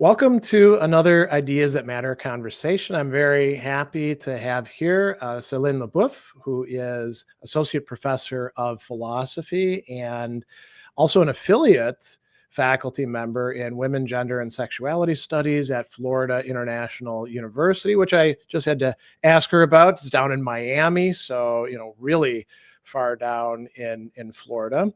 Welcome to another Ideas That Matter conversation. I'm very happy to have here Celine Leboeuf, who is Associate Professor of Philosophy and also an affiliate faculty member in Women, Gender, and Sexuality Studies at Florida International University, which I just had to ask her about. It's down in Miami, so, really far down in Florida.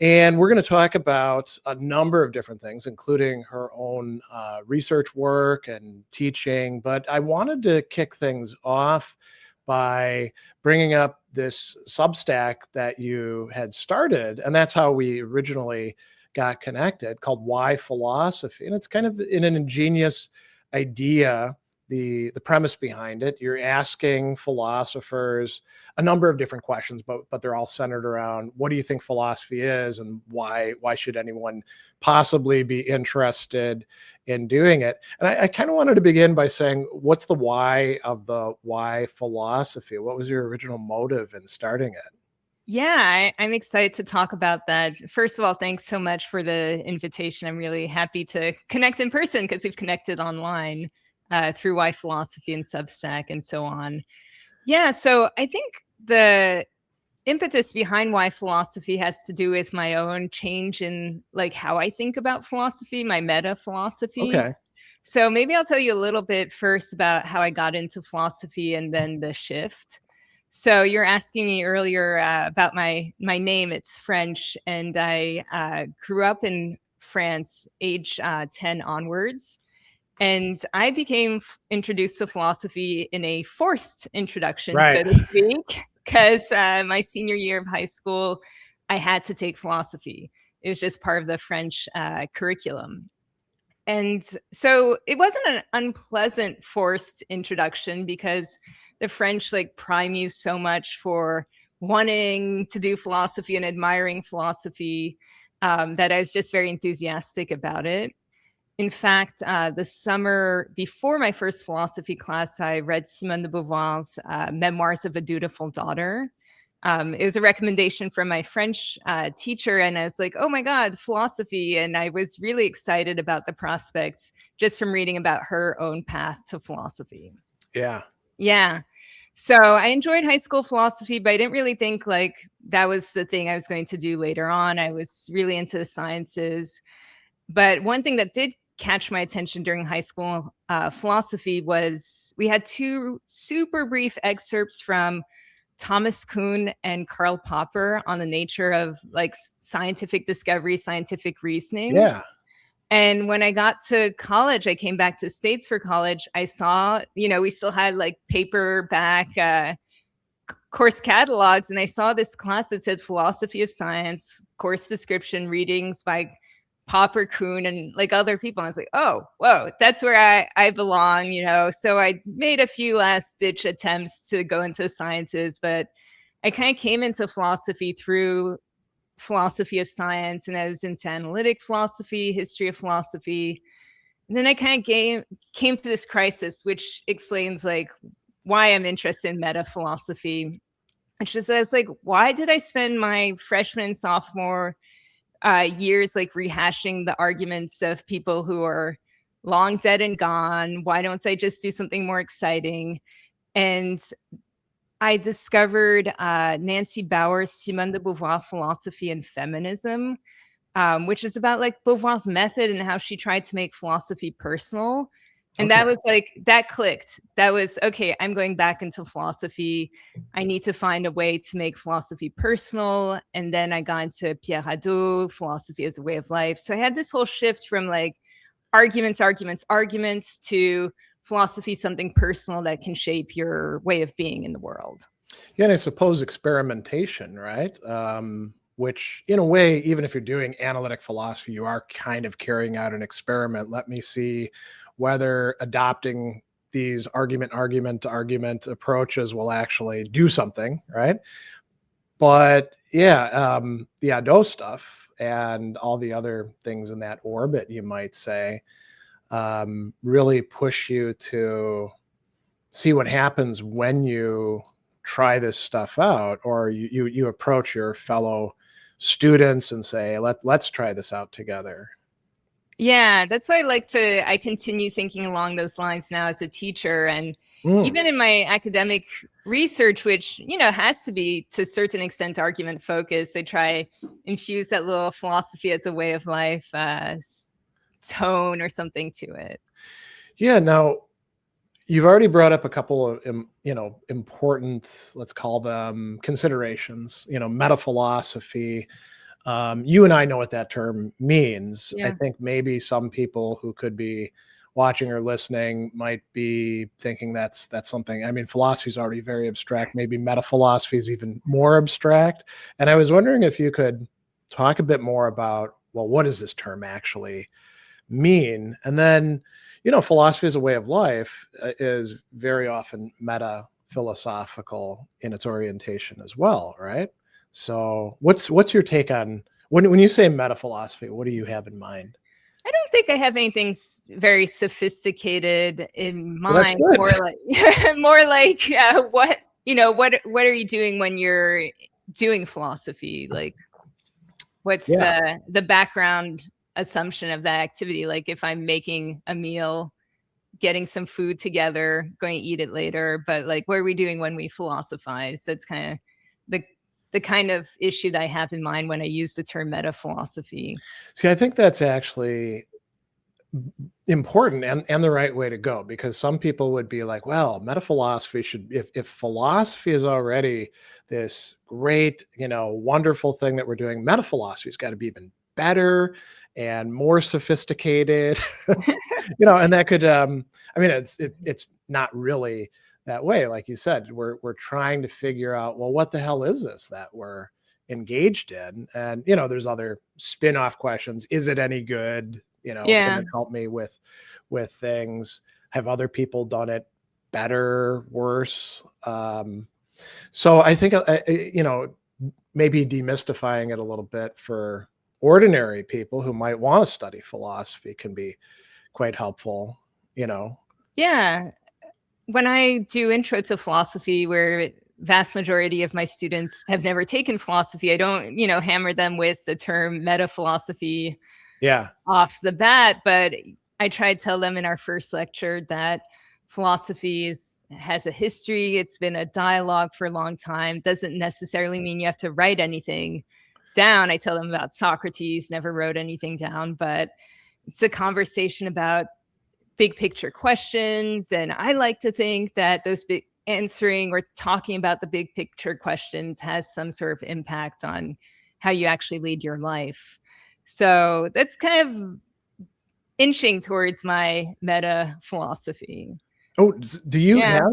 And we're going to talk about a number of different things, including her own research work and teaching. But I wanted to kick things off by bringing up this Substack that you had started. And that's how we originally got connected, called Why Philosophy. And it's kind of an ingenious idea. The premise behind it, you're asking philosophers a number of different questions, but they're all centered around what do you think philosophy is and why should anyone possibly be interested in doing it? And I kind of wanted to begin by saying, what's the why of the why philosophy? What was your original motive in starting it? Yeah, I'm excited to talk about that. First of all, thanks so much for the invitation. I'm really happy to connect in person because we've connected online through Why Philosophy and Substack and so on. Yeah, so I think the impetus behind Why Philosophy has to do with my own change in like how I think about philosophy, my metaphilosophy. Okay. So maybe I'll tell you a little bit first about how I got into philosophy and then the shift. So you're asking me earlier about my name. It's French, and I grew up in France, age 10 onwards. And I became introduced to philosophy in a forced introduction, Right. so to speak, because my senior year of high school, I had to take philosophy. It was just part of the French curriculum. And so it wasn't an unpleasant forced introduction because the French like prime you so much for wanting to do philosophy and admiring philosophy that I was just very enthusiastic about it. In fact, the summer before my first philosophy class, I read Simone de Beauvoir's Memoirs of a Dutiful Daughter. It was a recommendation from my French teacher, and I was like, oh my God, philosophy. And I was really excited about the prospects just from reading about her own path to philosophy. Yeah. Yeah. So I enjoyed high school philosophy, but I didn't really think like that was the thing I was going to do later on. I was really into the sciences. But one thing that did catch my attention during high school philosophy was we had two super brief excerpts from Thomas Kuhn and Karl Popper on the nature of like scientific discovery, scientific reasoning. Yeah. And when I got to college, I came back to the States for college. I saw, we still had like paperback course catalogs. And I saw this class that said Philosophy of Science, course description, readings by Popper, Kuhn, and like other people. And I was like, oh, whoa, that's where I belong, So I made a few last ditch attempts to go into the sciences, but I kind of came into philosophy through philosophy of science, and I was into analytic philosophy, history of philosophy. And then I kind of came to this crisis, which explains like why I'm interested in meta philosophy. Which is, I was like, why did I spend my freshman and sophomore years like rehashing the arguments of people who are long dead and gone? Why don't I just do something more exciting? And I discovered Nancy Bauer's Simone de Beauvoir, Philosophy and Feminism, which is about like Beauvoir's method and how she tried to make philosophy personal. And that was like, that clicked. That was, okay, I'm going back into philosophy. I need to find a way to make philosophy personal. And then I got into Pierre Hadot, philosophy as a way of life. So I had this whole shift from like arguments to philosophy, something personal that can shape your way of being in the world. Yeah, and I suppose experimentation, right? Which in a way, even if you're doing analytic philosophy, you are kind of carrying out an experiment. Let me see whether adopting these argument approaches will actually do something, right? But yeah, the Hadot stuff and all the other things in that orbit, you might say, really push you to see what happens when you try this stuff out, or you approach your fellow students and say, let's try this out together. Yeah, that's why I continue thinking along those lines now as a teacher. And Mm. even in my academic research, which, has to be to a certain extent argument focused, I try infuse that little philosophy as a way of life, tone or something to it. Yeah. Now, you've already brought up a couple of, important, let's call them considerations, metaphilosophy. You and I know what that term means. I Yeah. think maybe some people who could be watching or listening might be thinking that's something. I mean, philosophy is already very abstract. Maybe metaphilosophy is even more abstract. And I was wondering if you could talk a bit more about, well, what does this term actually mean? And then, philosophy as a way of life is very often meta philosophical in its orientation as well, right? So what's your take on when you say meta philosophy, what do you have in mind? I don't think I have anything very sophisticated in Well, that's mind. good. More like, more like what are you doing when you're doing philosophy? Like, what's Yeah. the background assumption of that activity? Like, if I'm making a meal, getting some food together, going to eat it later, but like, what are we doing when we philosophize? That's kind of the the kind of issue that I have in mind when I use the term meta philosophy. See, I think that's actually important and the right way to go, because some people would be like, well, meta philosophy should, if philosophy is already this great, wonderful thing that we're doing, meta philosophy's got to be even better and more sophisticated. And that could I mean, it's not really that way. Like you said, we're trying to figure out, well, what the hell is this that we're engaged in? And there's other spin-off questions. Is it any good? Can Yeah. it help me with things? Have other people done it better, worse? So I think maybe demystifying it a little bit for ordinary people who might want to study philosophy can be quite helpful. Yeah. When I do intro to philosophy, where vast majority of my students have never taken philosophy, I don't, hammer them with the term meta philosophy Yeah. off the bat, but I try to tell them in our first lecture that philosophy has a history. It's been a dialogue for a long time. Doesn't necessarily mean you have to write anything down. I tell them about Socrates, never wrote anything down, but it's a conversation about big picture questions. And I like to think that those big answering or talking about the big picture questions has some sort of impact on how you actually lead your life. So that's kind of inching towards my meta philosophy. Oh, do you Yeah. have?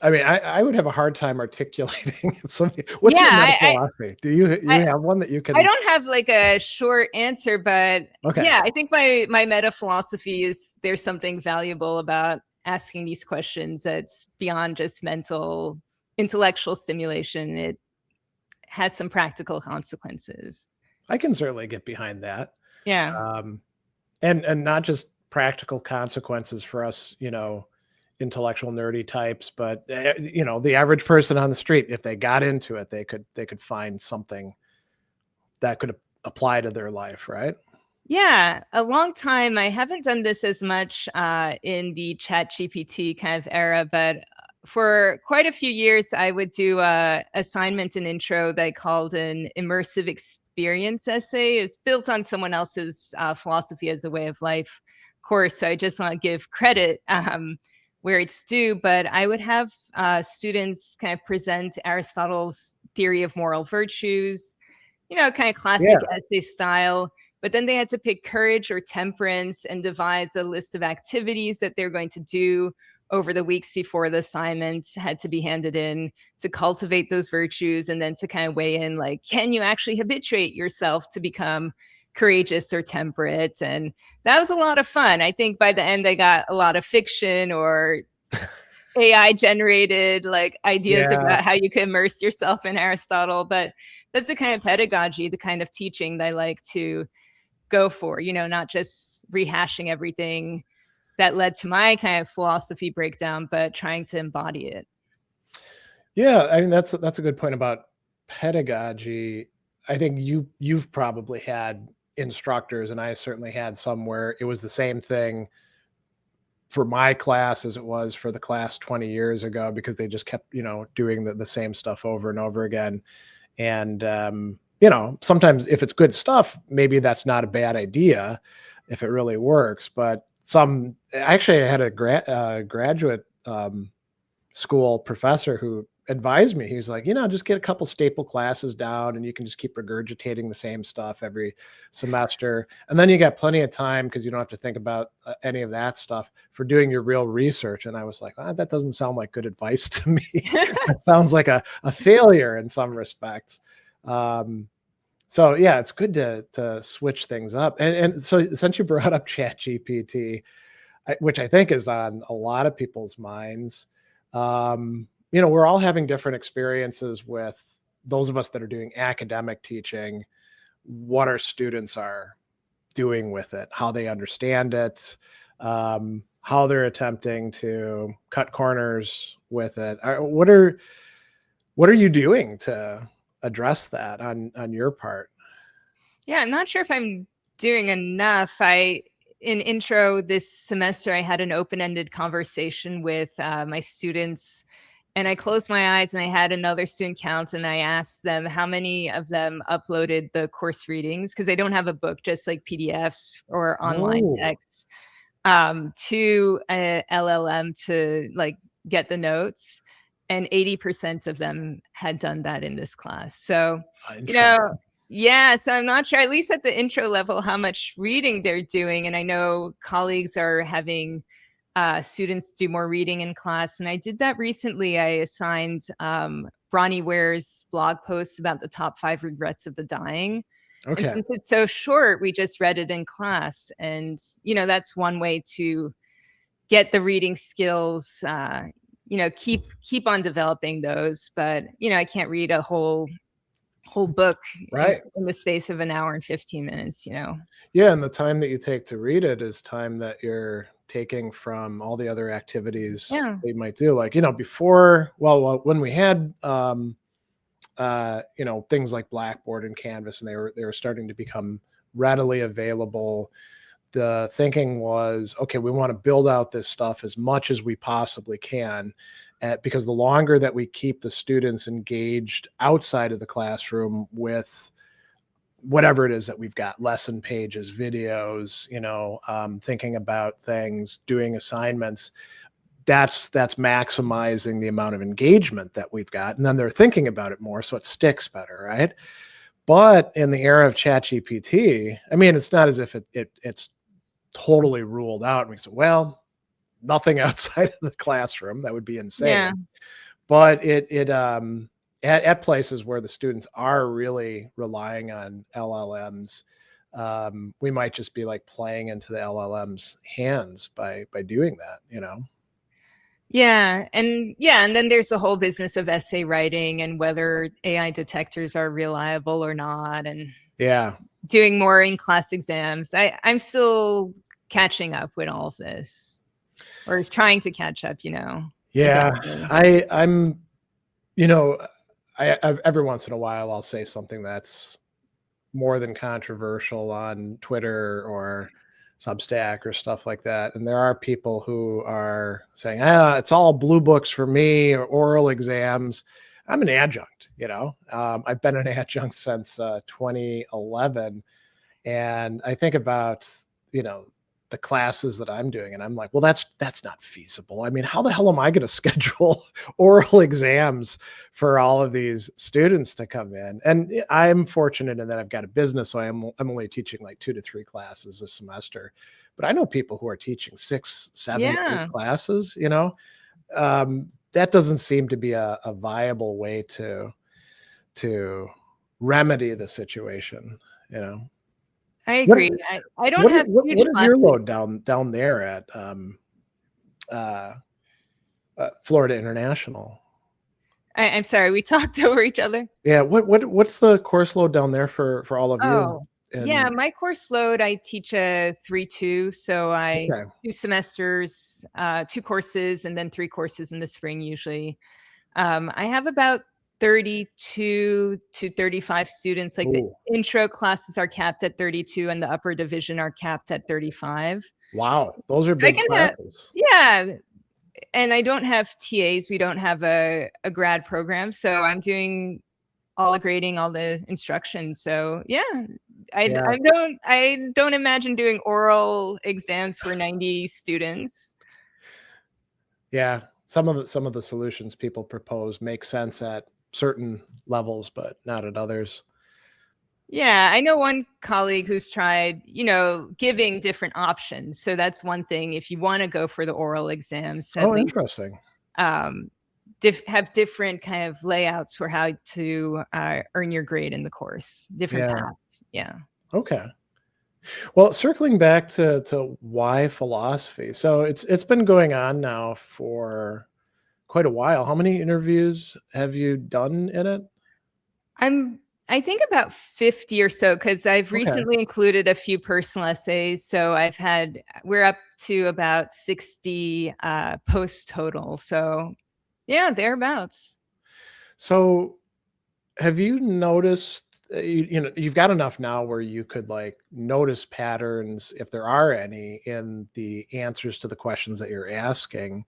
I mean, I would have a hard time articulating something. What's Yeah. your meta philosophy? Do you I, have one that you I can? don't have like a short answer, but Okay. yeah, I think my meta philosophy is there's something valuable about asking these questions that's beyond just intellectual stimulation. It has some practical consequences. I can certainly get behind that. Yeah. Um, and not just practical consequences for us, intellectual nerdy types, but the average person on the street, if they got into it, they could find something that could apply to their life, right? Yeah, a long time. I haven't done this as much in the Chat GPT kind of era, but for quite a few years, I would do a assignment and intro that I called an immersive experience essay. It's built on someone else's philosophy as a way of life course. So I just want to give credit where it's due. But I would have students kind of present Aristotle's theory of moral virtues, kind of classic Yeah. essay style. But then they had to pick courage or temperance and devise a list of activities that they're going to do over the weeks before the assignment had to be handed in to cultivate those virtues, and then to kind of weigh in, like, can you actually habituate yourself to become courageous or temperate? And that was a lot of fun. I think by the end, I got a lot of fiction or AI generated like ideas Yeah. about how you can immerse yourself in Aristotle. But that's the kind of pedagogy, the kind of teaching that I like to go for, not just rehashing everything that led to my kind of philosophy breakdown, but trying to embody it. Yeah, I mean, that's a good point about pedagogy. I think you've probably had instructors, and I certainly had some where it was the same thing for my class as it was for the class 20 years ago, because they just kept, doing the same stuff over and over again. And, sometimes if it's good stuff, maybe that's not a bad idea if it really works. But actually, I had a graduate school professor who advised me. He was like, just get a couple staple classes down and you can just keep regurgitating the same stuff every semester. And then you got plenty of time, because you don't have to think about any of that stuff, for doing your real research. And I was like, that doesn't sound like good advice to me. That sounds like a failure in some respects. So yeah, it's good to switch things up. And so since you brought up ChatGPT, which I think is on a lot of people's minds, we're all having different experiences with those of us that are doing academic teaching, what our students are doing with it, how they understand it, how they're attempting to cut corners with it. What are you doing to address that on your part? Yeah, I'm not sure if I'm doing enough. In intro this semester, I had an open-ended conversation with my students, and I closed my eyes and I had another student count, and I asked them how many of them uploaded the course readings, because they don't have a book, just like PDFs or online texts, to a LLM to like get the notes. And 80% of them had done that in this class. So, yeah, so I'm not sure, at least at the intro level, how much reading they're doing. And I know colleagues are having students do more reading in class. And I did that recently. I assigned Bronnie Ware's blog posts about the top 5 regrets of the dying. Okay. And since it's so short, we just read it in class. And, that's one way to get the reading skills, keep on developing those. But, I can't read a whole book in the space of an hour and 15 minutes, Yeah, and the time that you take to read it is time that you're taking from all the other activities that you might do. Like, before, when we had things like Blackboard and Canvas, and they were starting to become readily available, the thinking was, okay, we want to build out this stuff as much as we possibly can, because the longer that we keep the students engaged outside of the classroom with whatever it is that we've got, lesson pages, videos, thinking about things, doing assignments, that's maximizing the amount of engagement that we've got. And then they're thinking about it more, so it sticks better, right? But in the era of ChatGPT, I mean, it's not as if it's totally ruled out. And we say, well, nothing outside of the classroom. That would be insane. Yeah. But at places where the students are really relying on LLMs, we might just be like playing into the LLM's hands by doing that, Yeah. And then there's the whole business of essay writing and whether AI detectors are reliable or not. And doing more in-class exams. I'm still catching up with all of this, or trying to catch up, Yeah, I'm, I've, every once in a while, I'll say something that's more than controversial on Twitter or Substack or stuff like that. And there are people who are saying, it's all blue books for me, or oral exams. I'm an adjunct, I've been an adjunct since 2011. And I think about, the classes that I'm doing, and I'm like, well, that's not feasible. I mean, how the hell am I going to schedule oral exams for all of these students to come in? And I'm fortunate in that I've got a business, so I'm only teaching like 2 to 3 classes a semester. But I know people who are teaching 6, 7, 8 classes. That doesn't seem to be a viable way to remedy the the I agree. I don't have what is your load down there at Florida International? I'm sorry, we talked over each other. Yeah, what's the course load down there for all of you? Yeah, my course load, I teach a 3-2, so I 2 semesters, 2 courses, and then 3 courses in the spring usually. I have about 32 to 35 students. Like the Ooh, intro classes are capped at 32 and the upper division are capped at 35. wow, those are So I big can have, classes. yeah. And I don't have TAs. We don't have a grad program. So I'm doing all the grading, all the instruction. So yeah, Yeah, I don't imagine doing oral exams for 90 students. yeah. Some of the solutions people propose make sense at certain levels, but not at others. Yeah, I know one colleague who's tried, giving different options. So that's one thing. If you want to go for the oral exams, at Oh, least interesting. um, have different kind of layouts for how to earn your grade in the course, different Yeah. paths. Yeah. Okay. Well, circling back to why philosophy. So it's been going on now for quite a while. How many interviews have you done in it? I think about 50 or so because I've Okay. recently included a few personal essays. So we're up to about 60 posts total. So yeah, thereabouts. So have you noticed you've got enough now where you could like notice patterns if there are any in the answers to the questions that you're asking.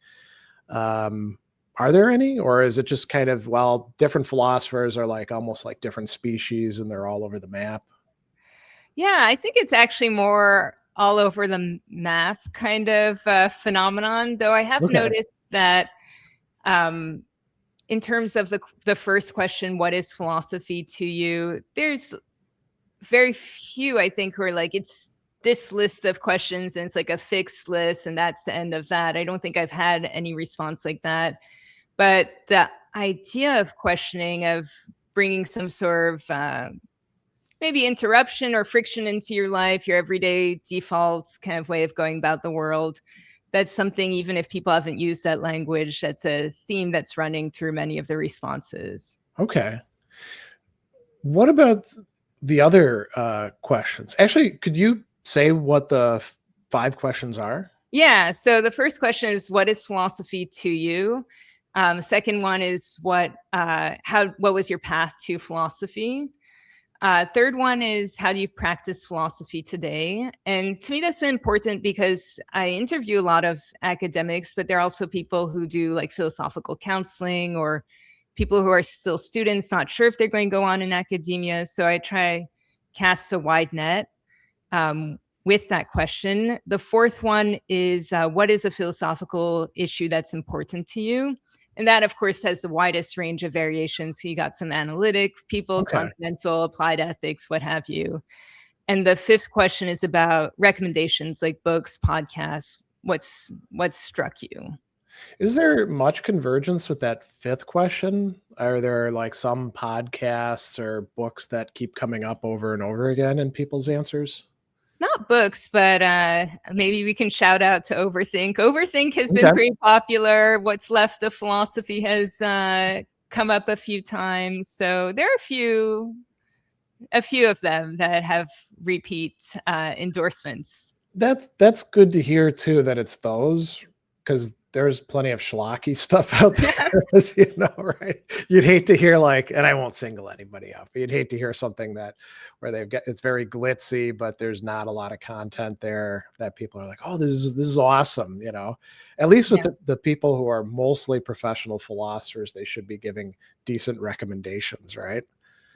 Um, are there any, or is it just kind of, well, different philosophers are like almost like different species and they're all over the map? Yeah, I think it's actually more all over the map kind of phenomenon, though I have Okay. noticed that um, in terms of the first question, what is philosophy to you? There's very few, I think, who are like, it's this list of questions and it's like a fixed list and that's the end of that. I don't think I've had any response like that. But the idea of questioning, of bringing some sort of maybe interruption or friction into your life, your everyday default kind of way of going about the world. That's something, even if people haven't used that language, that's a theme that's running through many of the responses. Okay. What about the other questions? Actually, could you say what the five questions are? Yeah. So the first question is, what is philosophy to you? Second one is what was your path to philosophy? Third one is, how do you practice philosophy today? And to me, that's been important because I interview a lot of academics, but there are also people who do like philosophical counseling or people who are still students, not sure if they're going to go on in academia. So I try cast a wide net with that question. The fourth one is, what is a philosophical issue that's important to you? And that, of course, has the widest range of variations. So you got some analytic people, Okay. continental, applied ethics, what have you. And the fifth question is about recommendations like books, podcasts. What's struck you? Is there much convergence with that fifth question? Are there like some podcasts or books that keep coming up over and over again in people's answers? Not books, but maybe we can shout out to Overthink. Overthink has been Okay. pretty popular. What's Left of Philosophy has come up a few times. So there are a few of them that have repeat endorsements. That's good to hear too, that it's those, because there's plenty of schlocky stuff out there, as you know, right? You'd hate to hear like, and I won't single anybody out, but you'd hate to hear something that where they've got it's very glitzy, but there's not a lot of content there that people are like, oh, this is awesome, you know. At least with Yeah. the people who are mostly professional philosophers, they should be giving decent recommendations, right?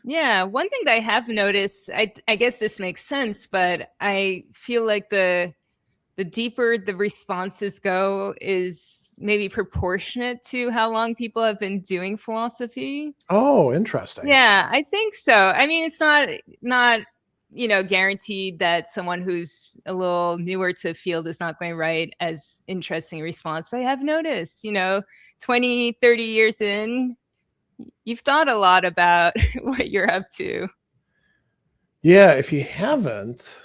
Yeah, one thing that I have noticed, I guess this makes sense, but I feel like the deeper the responses go is maybe proportionate to how long people have been doing philosophy. Oh, interesting. Yeah, I think so. I mean, it's not guaranteed that someone who's a little newer to the field is not going to write as interesting a response, but I have noticed, 20, 30 years in, you've thought a lot about what you're up to. Yeah, if you haven't,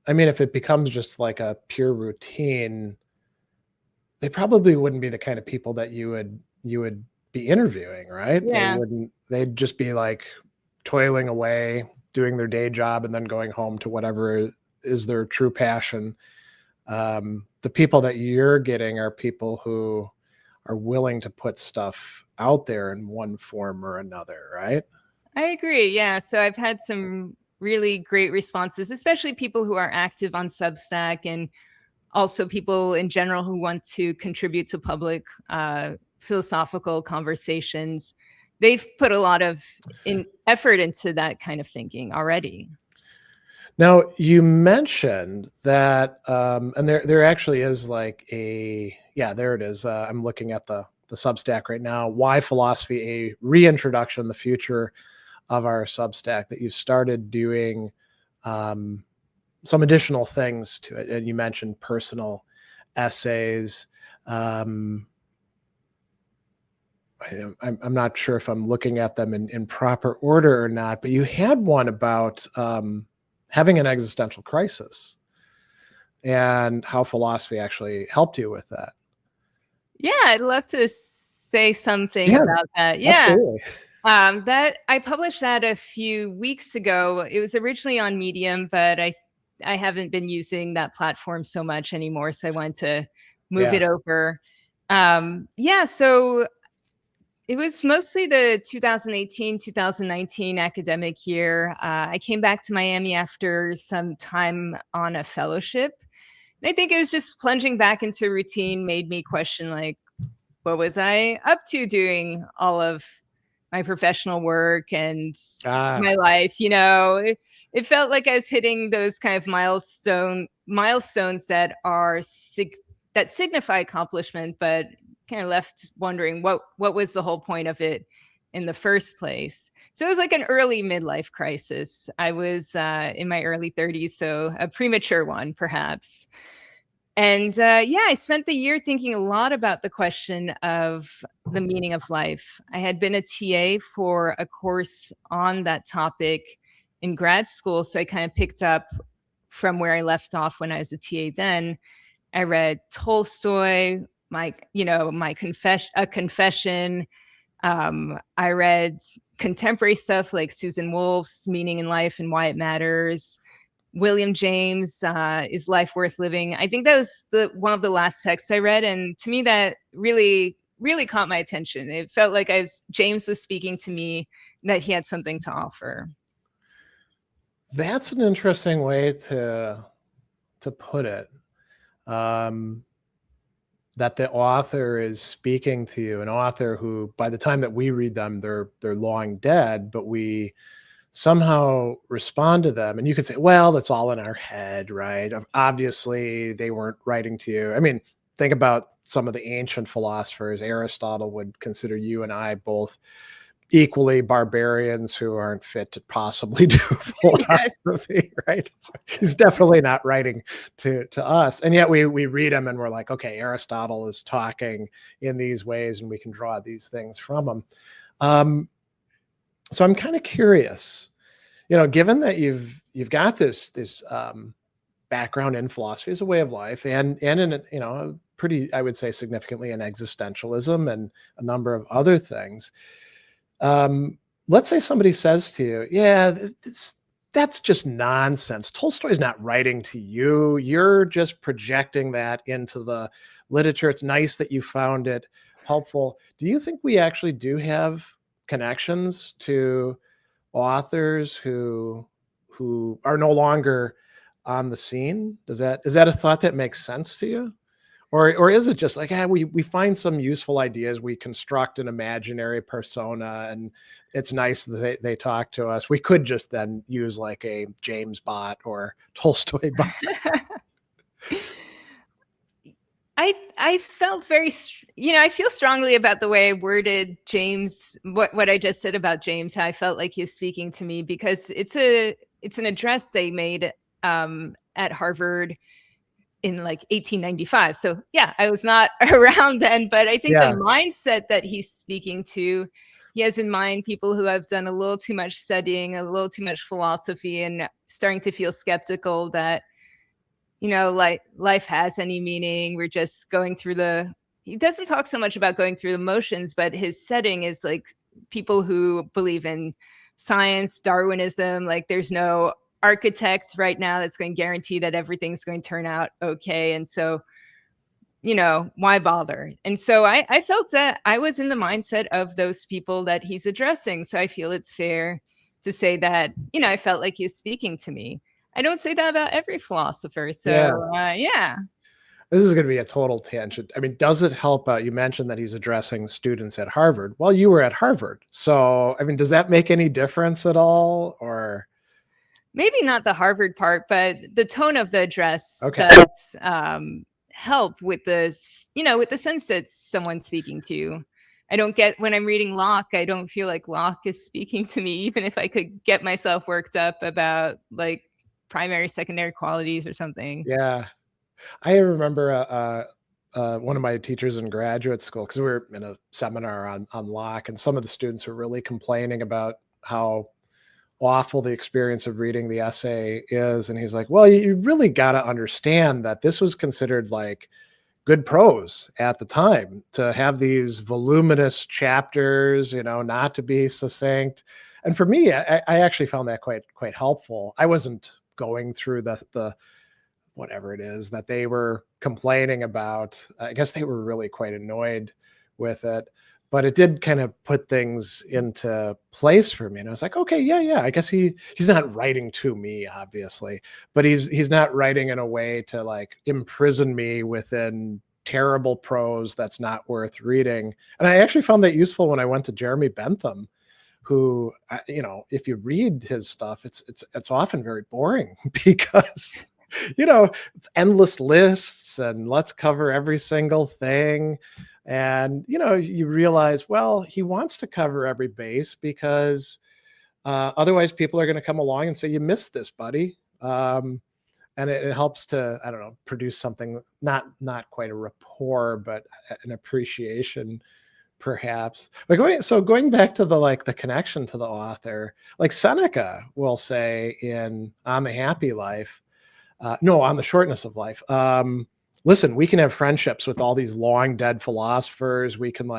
I mean, if it becomes just like a pure routine, they probably wouldn't be the kind of people that you would be interviewing, right? They Yeah. wouldn't they'd just be like toiling away, doing their day job, and then going home to whatever is their true passion. The people that you're getting are people who are willing to put stuff out there in one form or another, right? I agree. Yeah. So I've had some really great responses, especially people who are active on Substack and also people in general who want to contribute to public philosophical conversations. They've put a lot of effort into that kind of thinking already. Now, you mentioned that, and there actually is like there it is. I'm looking at the Substack right now. Why Philosophy: A Reintroduction, the Future of Our Substack. That you started doing some additional things to it, and you mentioned personal essays. I'm not sure if I'm looking at them in proper order or not, but you had one about having an existential crisis and how philosophy actually helped you with that. Yeah, I'd love to say something Yeah, about that. Yeah. absolutely. That I published that a few weeks ago. It was originally on Medium, but I haven't been using that platform so much anymore, so I wanted to move Yeah. it over. Yeah, so it was mostly the 2018, 2019 academic year. I came back to Miami after some time on a fellowship. And I think it was just plunging back into routine made me question, like, what was I up to doing all of my professional work and my life? It felt like I was hitting those kind of milestones that are that signify accomplishment, but kind of left wondering what was the whole point of it in the first place. So it was like an early midlife crisis. I was in my early 30s, so a premature one, perhaps. And I spent the year thinking a lot about the question of the meaning of life. I had been a TA for a course on that topic in grad school, so I kind of picked up from where I left off when I was a TA then. I read Tolstoy, my confession. I read contemporary stuff like Susan Wolf's Meaning in Life and Why It Matters. William James, Is Life Worth Living? I think that was one of the last texts I read, and to me that really, really caught my attention. It felt like James was speaking to me, that he had something to offer. That's an interesting way to put it. That the author is speaking to you, an author who, by the time that we read them, they're long dead, but we somehow respond to them. And you could say, well, that's all in our head, right? Obviously, they weren't writing to you. I mean, think about some of the ancient philosophers. Aristotle would consider you and I both equally barbarians who aren't fit to possibly do philosophy, right? So he's definitely not writing to us. And yet we read him and we're like, okay, Aristotle is talking in these ways and we can draw these things from him. So I'm kind of curious, given that you've got this background in philosophy as a way of life and in a pretty, I would say, significantly in existentialism and a number of other things. Let's say somebody says to you, yeah, that's just nonsense. Tolstoy's not writing to you. You're just projecting that into the literature. It's nice that you found it helpful. Do you think we actually do have connections to authors who are no longer on the scene? Is that a thought that makes sense to you? Or is it just like, we find some useful ideas, we construct an imaginary persona, and it's nice that they talk to us. We could just then use like a James bot or Tolstoy bot. I felt I feel strongly about the way I worded James, what I just said about James, how I felt like he was speaking to me, because it's an address they made at Harvard in like 1895. So yeah, I was not around then, but I think the mindset that he's speaking to, he has in mind people who have done a little too much studying, a little too much philosophy, and starting to feel skeptical that, like life has any meaning. We're just going through he doesn't talk so much about going through the motions, but his setting is like people who believe in science, Darwinism, like there's no architect right now that's going to guarantee that everything's going to turn out okay. And so why bother? And so I felt that I was in the mindset of those people that he's addressing. So I feel it's fair to say that, I felt like he was speaking to me. I don't say that about every philosopher. So yeah. This is going to be a total tangent. I mean, does it help out? You mentioned that he's addressing students at Harvard. Well, you were at Harvard. So, I mean, does that make any difference at all? Or maybe not the Harvard part, but the tone of the address okay. does help with this, with the sense that someone's speaking to you. I don't get, when I'm reading Locke, I don't feel like Locke is speaking to me, even if I could get myself worked up about like primary, secondary qualities or something. Yeah. I remember one of my teachers in graduate school, because we were in a seminar on Locke, and some of the students were really complaining about how awful the experience of reading the essay is. And he's like, well, you really got to understand that this was considered like good prose at the time, to have these voluminous chapters, not to be succinct. And for me, I actually found that quite helpful. I wasn't going through the whatever it is that they were complaining about. I guess they were really quite annoyed with it, but it did kind of put things into place for me. And I was like, okay, yeah. I guess he's not writing to me, obviously, but he's not writing in a way to like imprison me within terrible prose that's not worth reading. And I actually found that useful when I went to Jeremy Bentham, who, if you read his stuff, it's often very boring because it's endless lists and let's cover every single thing. And, you realize, well, he wants to cover every base because otherwise people are going to come along and say, you missed this, buddy. And it helps to, I don't know, produce something, not quite a rapport, but an appreciation perhaps. But going back to the connection to the author, like Seneca will say in On the Happy Life, on the Shortness of Life. Listen, we can have friendships with all these long dead philosophers. We can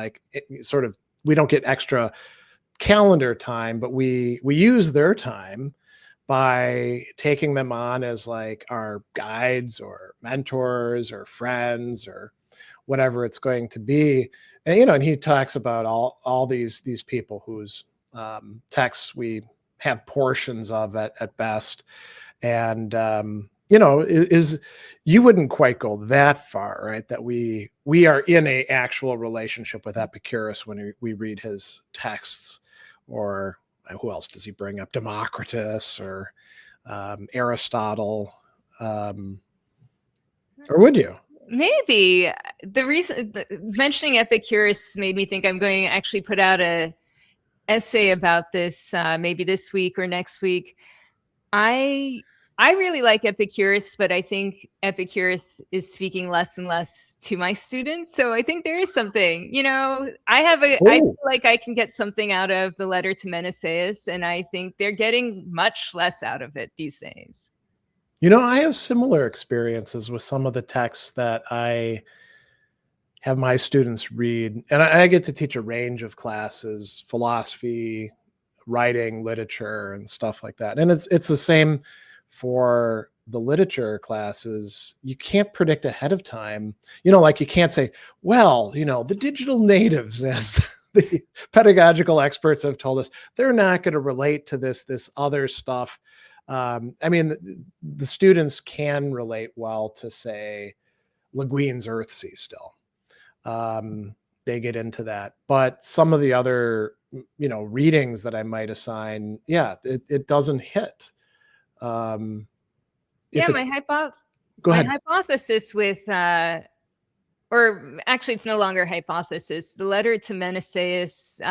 we don't get extra calendar time, but we use their time by taking them on as like our guides or mentors or friends or whatever it's going to be. And, and he talks about all these people whose texts we have portions of at best. And, is you wouldn't quite go that far, right? That we are in a actual relationship with Epicurus when we read his texts. Or who else does he bring up? Democritus or Aristotle, or would you? Maybe the reason mentioning Epicurus made me think I'm going to actually put out a essay about this maybe this week or next week. I really like Epicurus, but I think Epicurus is speaking less and less to my students. So I think there is something, I feel like I can get something out of the letter to Meneceus, and I think they're getting much less out of it these days. I have similar experiences with some of the texts that I have my students read. And I get to teach a range of classes, philosophy, writing, literature, and stuff like that. And it's the same for the literature classes. You can't predict ahead of time, like you can't say, well, the digital natives, as the pedagogical experts have told us, they're not going to relate to this other stuff. I mean, the students can relate well to, say, Le Guin's Earthsea still. They get into that. But some of the other, readings that I might assign, it doesn't hit. My hypothesis with, or actually it's no longer a hypothesis, the letter to Meneceus,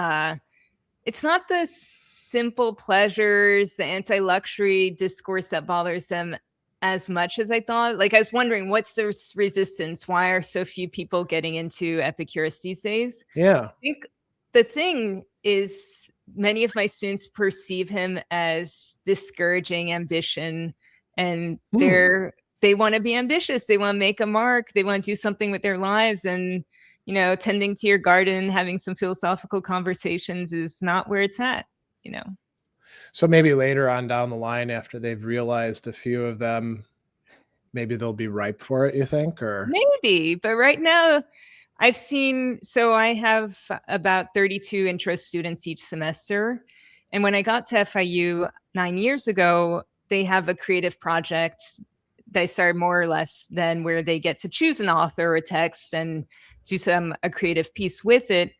it's not the simple pleasures, the anti-luxury discourse that bothers them as much as I thought. Like I was wondering, what's the resistance? Why are so few people getting into Epicurus these days? Yeah. I think the thing is many of my students perceive him as discouraging ambition, and they want to be ambitious. They want to make a mark. They want to do something with their lives. And, tending to your garden, having some philosophical conversations is not where it's at, So maybe later on down the line, after they've realized a few of them maybe they'll be ripe for it, you think? Or Maybe, but right now so I have about 32 intro students each semester. And when I got to FIU 9 years ago, they have a creative project. They start more or less then where they get to choose an author or a text and do a creative piece with it.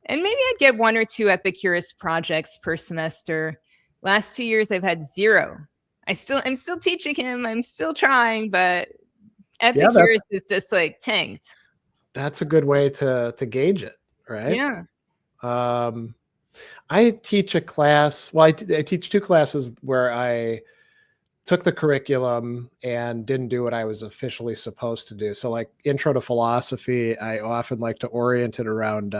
And maybe I'd get 1 or 2 Epicurus projects per semester. Last 2 years, I've had 0. I'm still teaching him. I'm still trying, but Epicurus is just like tanked. That's a good way to gauge it, right? Yeah. I teach a class. Well, I teach 2 classes where I took the curriculum and didn't do what I was officially supposed to do. So like intro to philosophy, I often like to orient it around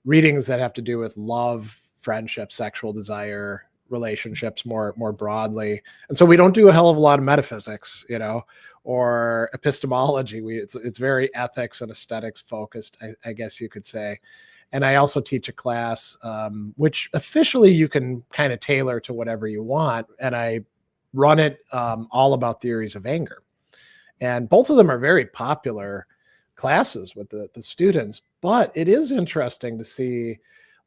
readings that have to do with love, friendship, sexual desire, relationships more broadly. And so we don't do a hell of a lot of metaphysics, or epistemology. It's very ethics and aesthetics focused, I guess you could say. And I also teach a class, which officially you can kind of tailor to whatever you want. And I run it all about theories of anger. And both of them are very popular classes with the students. But it is interesting to see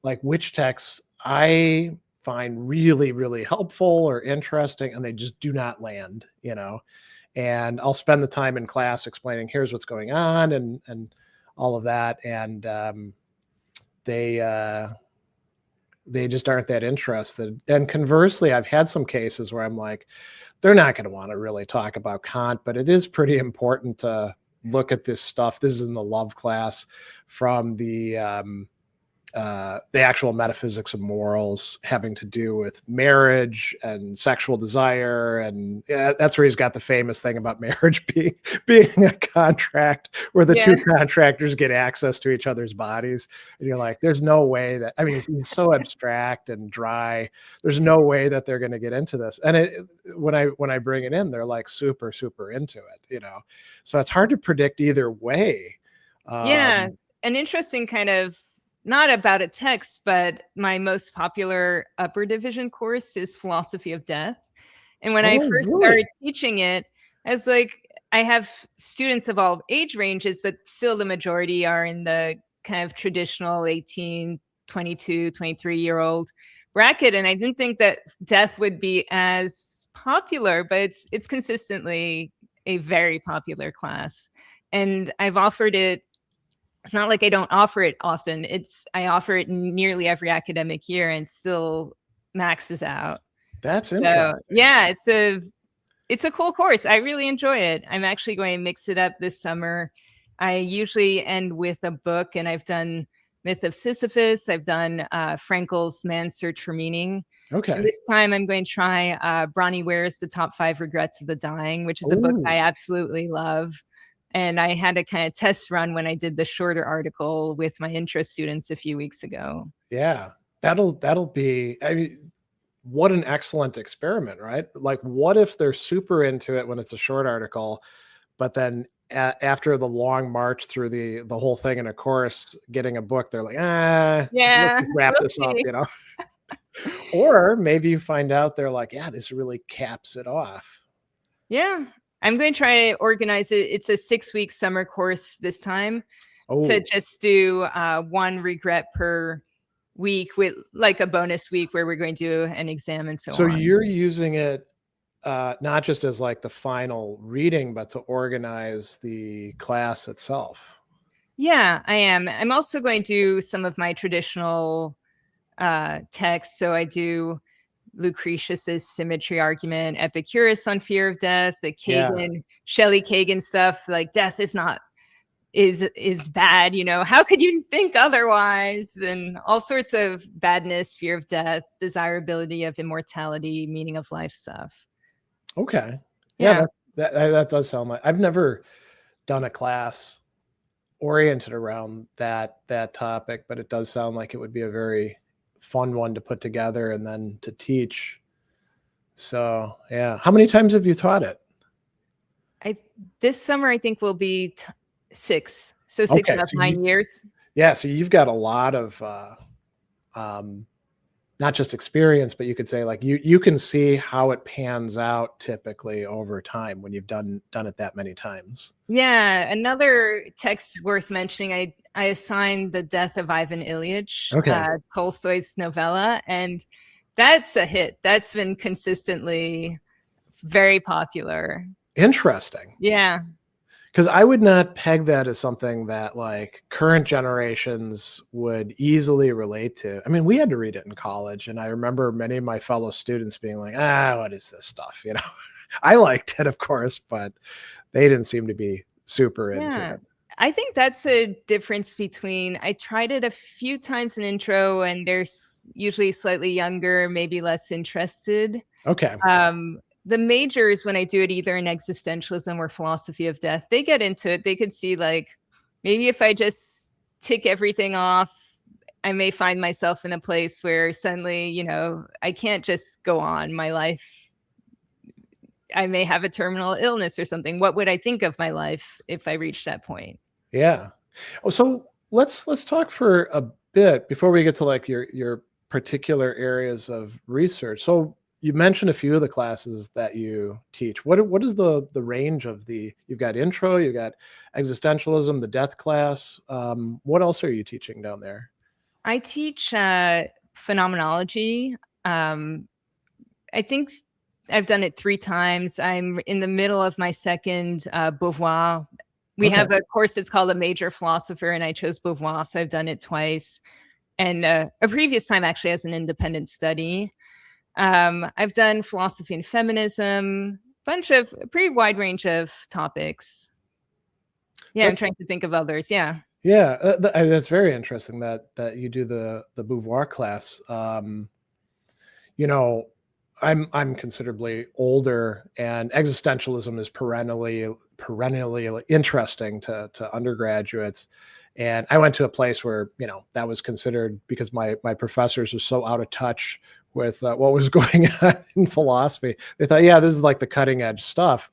like which texts I find really, really helpful or interesting, and they just do not land, and I'll spend the time in class explaining here's what's going on and all of that. And they just aren't that interested. And conversely, I've had some cases where I'm like, they're not going to want to really talk about Kant, but it is pretty important to look at this stuff. This is in the love class from the actual metaphysics of morals, having to do with marriage and sexual desire. And that's where he's got the famous thing about marriage being a contract where the 2 contractors get access to each other's bodies. And you're like, there's no way that, I mean, he's so abstract and dry. There's no way that they're going to get into this. And when I bring it in, they're like super, super into it, so it's hard to predict either way. An interesting kind of, not about a text, but my most popular upper division course is Philosophy of Death. And when I first started teaching it, I was like, I have students of all age ranges, but still the majority are in the kind of traditional 18, 22, 23-year-old bracket. And I didn't think that death would be as popular, but it's consistently a very popular class. And I've offered it. It's not like I don't offer it often. I offer it nearly every academic year and still maxes out. That's interesting. So, yeah, it's a cool course. I really enjoy it. I'm actually going to mix it up this summer. I usually end with a book, and I've done Myth of Sisyphus. I've done Frankl's Man's Search for Meaning. Okay. And this time I'm going to try Bronnie Ware's The Top 5 Regrets of the Dying, which is a book I absolutely love. And I had a kind of test run when I did the shorter article with my intro students a few weeks ago. Yeah, that'll be, I mean, what an excellent experiment, right? Like, what if they're super into it when it's a short article, but then after the long march through the whole thing in a course, getting a book, they're like, let's just wrap this up, Or maybe you find out they're like, yeah, this really caps it off. Yeah. I'm going to try to organize it. It's a 6-week summer course this time to just do 1 regret per week with like a bonus week where we're going to do an exam and so on. So you're using it not just as like the final reading, but to organize the class itself. Yeah, I am. I'm also going to do some of my traditional texts. So I do Lucretius's symmetry argument, Epicurus on fear of death, the Kagan, Shelley Kagan stuff, like death is bad, how could you think otherwise? And all sorts of badness, fear of death, desirability of immortality, meaning of life stuff. Okay. Yeah. That does sound like, I've never done a class oriented around that topic, but it does sound like it would be a very fun one to put together and then to teach. So, yeah. How many times have you taught it? This summer, I think will be 6. So 6 and 9 years. Yeah. So you've got a lot of not just experience, but you could say like you can see how it pans out typically over time when you've done it that many times. Yeah, another text worth mentioning, I assigned The Death of Ivan Ilyich, Okay. Tolstoy's novella, and that's a hit. That's been consistently very popular. Interesting. Yeah. Because I would not peg that as something that like current generations would easily relate to. I mean, we had to read it in college, and I remember many of my fellow students being like, what is this stuff? You know, I liked it, of course, but they didn't seem to be super into Yeah. it. I think that's a difference between, I tried it a few times in intro, and they're usually slightly younger, maybe less interested. Okay. The majors, when I do it either in existentialism or philosophy of death, they get into it. They could see like, maybe if I just tick everything off, I may find myself in a place where suddenly, I can't just go on my life. I may have a terminal illness or something. What would I think of my life if I reached that point? Yeah. Oh, so let's talk for a bit before we get to like your particular areas of research. So you mentioned a few of the classes that you teach. What is the range of you've got intro, you've got existentialism, the death class. What else are you teaching down there? I teach phenomenology. I think I've done it 3 times. I'm in the middle of my second Beauvoir. We Okay. have a course that's called A Major Philosopher, and I chose Beauvoir, so I've done it twice. And a previous time actually as an independent study. I've done philosophy and feminism, a pretty wide range of topics. Yeah, I'm That, trying to think of others. Yeah. yeah, that's very interesting that you do the Beauvoir class. You know, I'm considerably older, and existentialism is perennially interesting to undergraduates. And I went to a place where that was considered, because my professors were so out of touch with what was going on in philosophy. They thought, yeah, this is like the cutting edge stuff.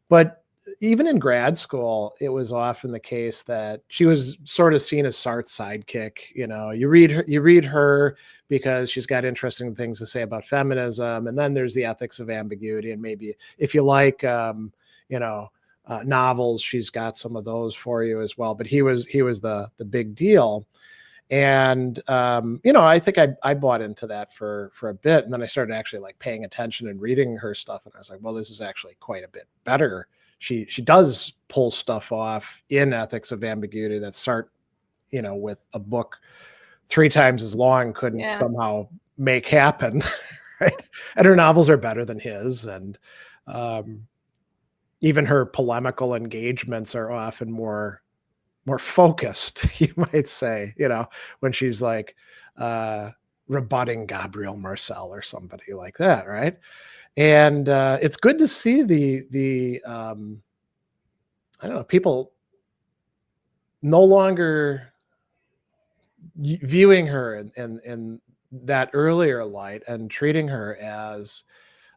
But even in grad school, it was often the case that she was sort of seen as Sartre's sidekick. You read her because she's got interesting things to say about feminism, and then there's the ethics of ambiguity, and maybe if you like, novels, she's got some of those for you as well. But he was the big deal, and I think I bought into that for a bit, and then I started actually like paying attention and reading her stuff, and I was like, well, this is actually quite a bit better. She does pull stuff off in ethics of ambiguity that Sartre, with a book 3 times as long, couldn't Yeah. somehow make happen. Right. And her novels are better than his, and even her polemical engagements are often more focused, you might say, when she's like rebutting Gabriel Marcel or somebody like that, right? And it's good to see the I don't know, people no longer viewing her in that earlier light and treating her as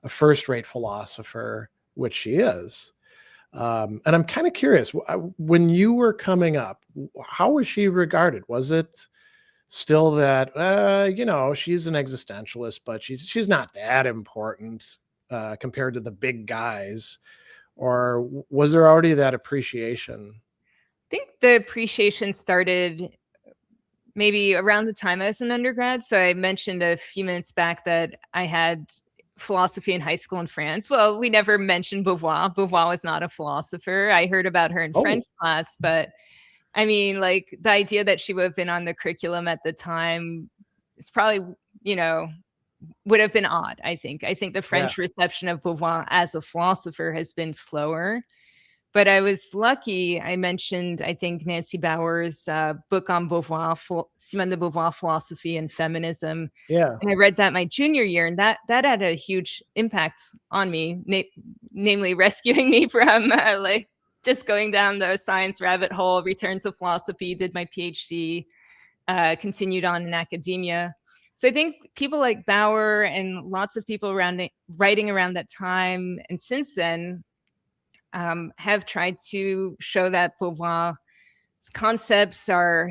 a first-rate philosopher, which she is. And I'm kind of curious, when you were coming up, how was she regarded? Was it still that, she's an existentialist, but she's not that important compared to the big guys? Or was there already that appreciation? I think the appreciation started maybe around the time I was an undergrad. So I mentioned a few minutes back that I had philosophy in high school in France. Well, we never mentioned Beauvoir. Beauvoir was not a philosopher. I heard about her in Oh, French class, but I mean, like the idea that she would have been on the curriculum at the time is probably, would have been odd, I think. I think the yeah. French reception of Beauvoir as a philosopher has been slower. But I was lucky. I mentioned, I think, Nancy Bauer's book on Beauvoir, Simone de Beauvoir, Philosophy and Feminism. Yeah. And I read that my junior year, and that had a huge impact on me, namely rescuing me from like just going down the science rabbit hole, returned to philosophy, did my PhD, continued on in academia. So I think people like Bauer and lots of people writing around that time and since then have tried to show that Beauvoir's concepts are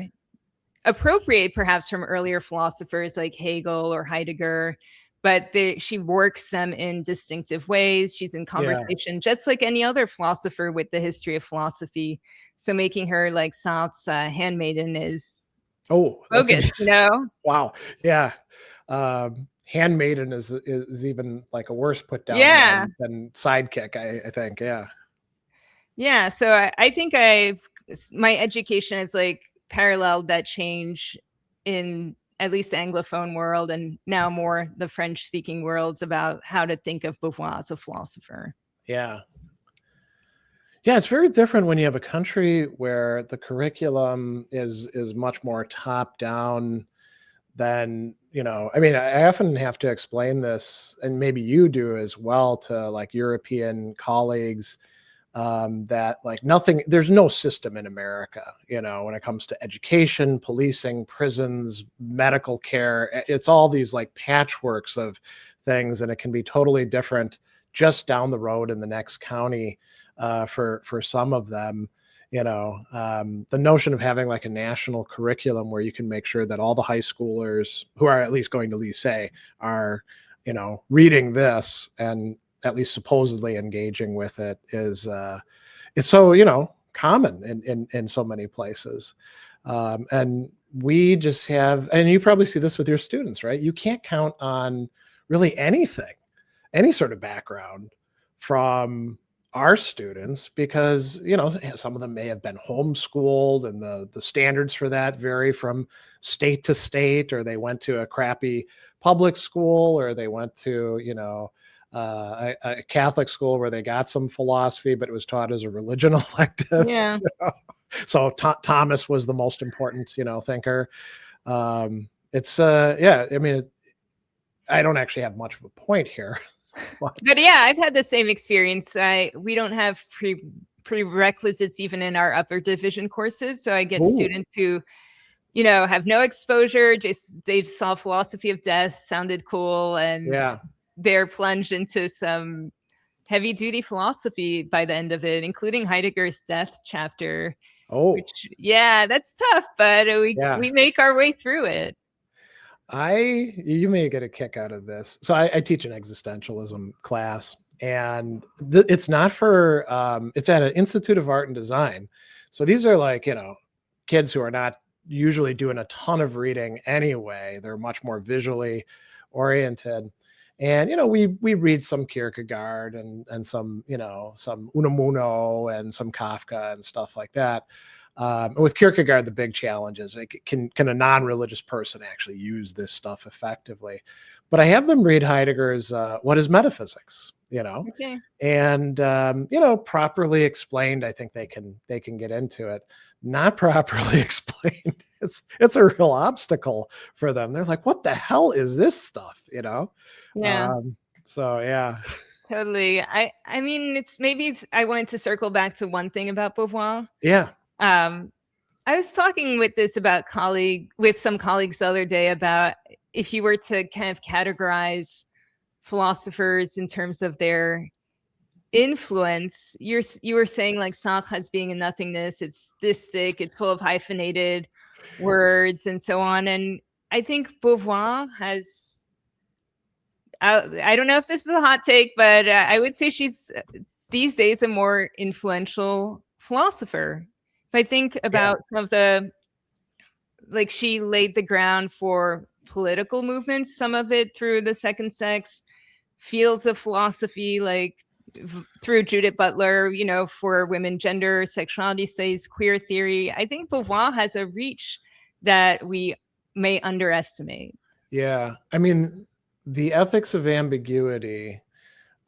appropriate perhaps from earlier philosophers like Hegel or Heidegger, but she works them in distinctive ways. She's in conversation just like any other philosopher with the history of philosophy. So making her like Sartre's handmaiden is bogus, Wow. Yeah. Handmaiden is even like a worse put down than sidekick, I think. Yeah. Yeah. So I think my education is like paralleled that change in at least the Anglophone world, and now more the French speaking worlds, about how to think of Beauvoir as a philosopher. Yeah. Yeah, it's very different when you have a country where the curriculum is much more top down than, I mean, I often have to explain this, and maybe you do as well, to like European colleagues, that like there's no system in America, when it comes to education, policing, prisons, medical care. It's all these like patchworks of things, and it can be totally different just down the road in the next county, for some of them. The notion of having like a national curriculum where you can make sure that all the high schoolers who are at least going to lycée are, reading this and at least supposedly engaging with it is, it's so, common in so many places. And we just have, and you probably see this with your students, right? You can't count on really anything, any sort of background from our students, because some of them may have been homeschooled, and the standards for that vary from state to state, or they went to a crappy public school, or they went to a Catholic school where they got some philosophy, but it was taught as a religion elective. Yeah. So Thomas was the most important thinker. It's I mean, I don't actually have much of a point here. But yeah, I've had the same experience. We don't have prerequisites even in our upper division courses. So I get students who, have no exposure, just they saw philosophy of death, sounded cool, and they're plunged into some heavy duty philosophy by the end of it, including Heidegger's death chapter. Which, that's tough, but we make our way through it. You may get a kick out of this. So I teach an existentialism class, and it's not for, it's at an Institute of Art and Design. So these are like, kids who are not usually doing a ton of reading anyway. They're much more visually oriented. And, we read some Kierkegaard and some, some Unamuno and some Kafka and stuff like that. With Kierkegaard, the big challenge is can a non-religious person actually use this stuff effectively? But I have them read Heidegger's What is Metaphysics? And properly explained, I think they can get into it. Not properly explained, it's a real obstacle for them. They're like, what the hell is this stuff? So yeah. Totally. I mean, I wanted to circle back to one thing about Beauvoir. Yeah. I was talking with some colleagues the other day about if you were to kind of categorize philosophers in terms of their influence, you were saying like Sartre as being a nothingness. It's this thick, it's full of hyphenated words and so on. And I think Beauvoir has, I don't know if this is a hot take, but I would say she's these days a more influential philosopher. If I think about some of the, like, she laid the ground for political movements, some of it through the second sex, fields of philosophy, like through Judith Butler, for women, gender, sexuality studies, queer theory. I think Beauvoir has a reach that we may underestimate. Yeah. I mean, the ethics of ambiguity.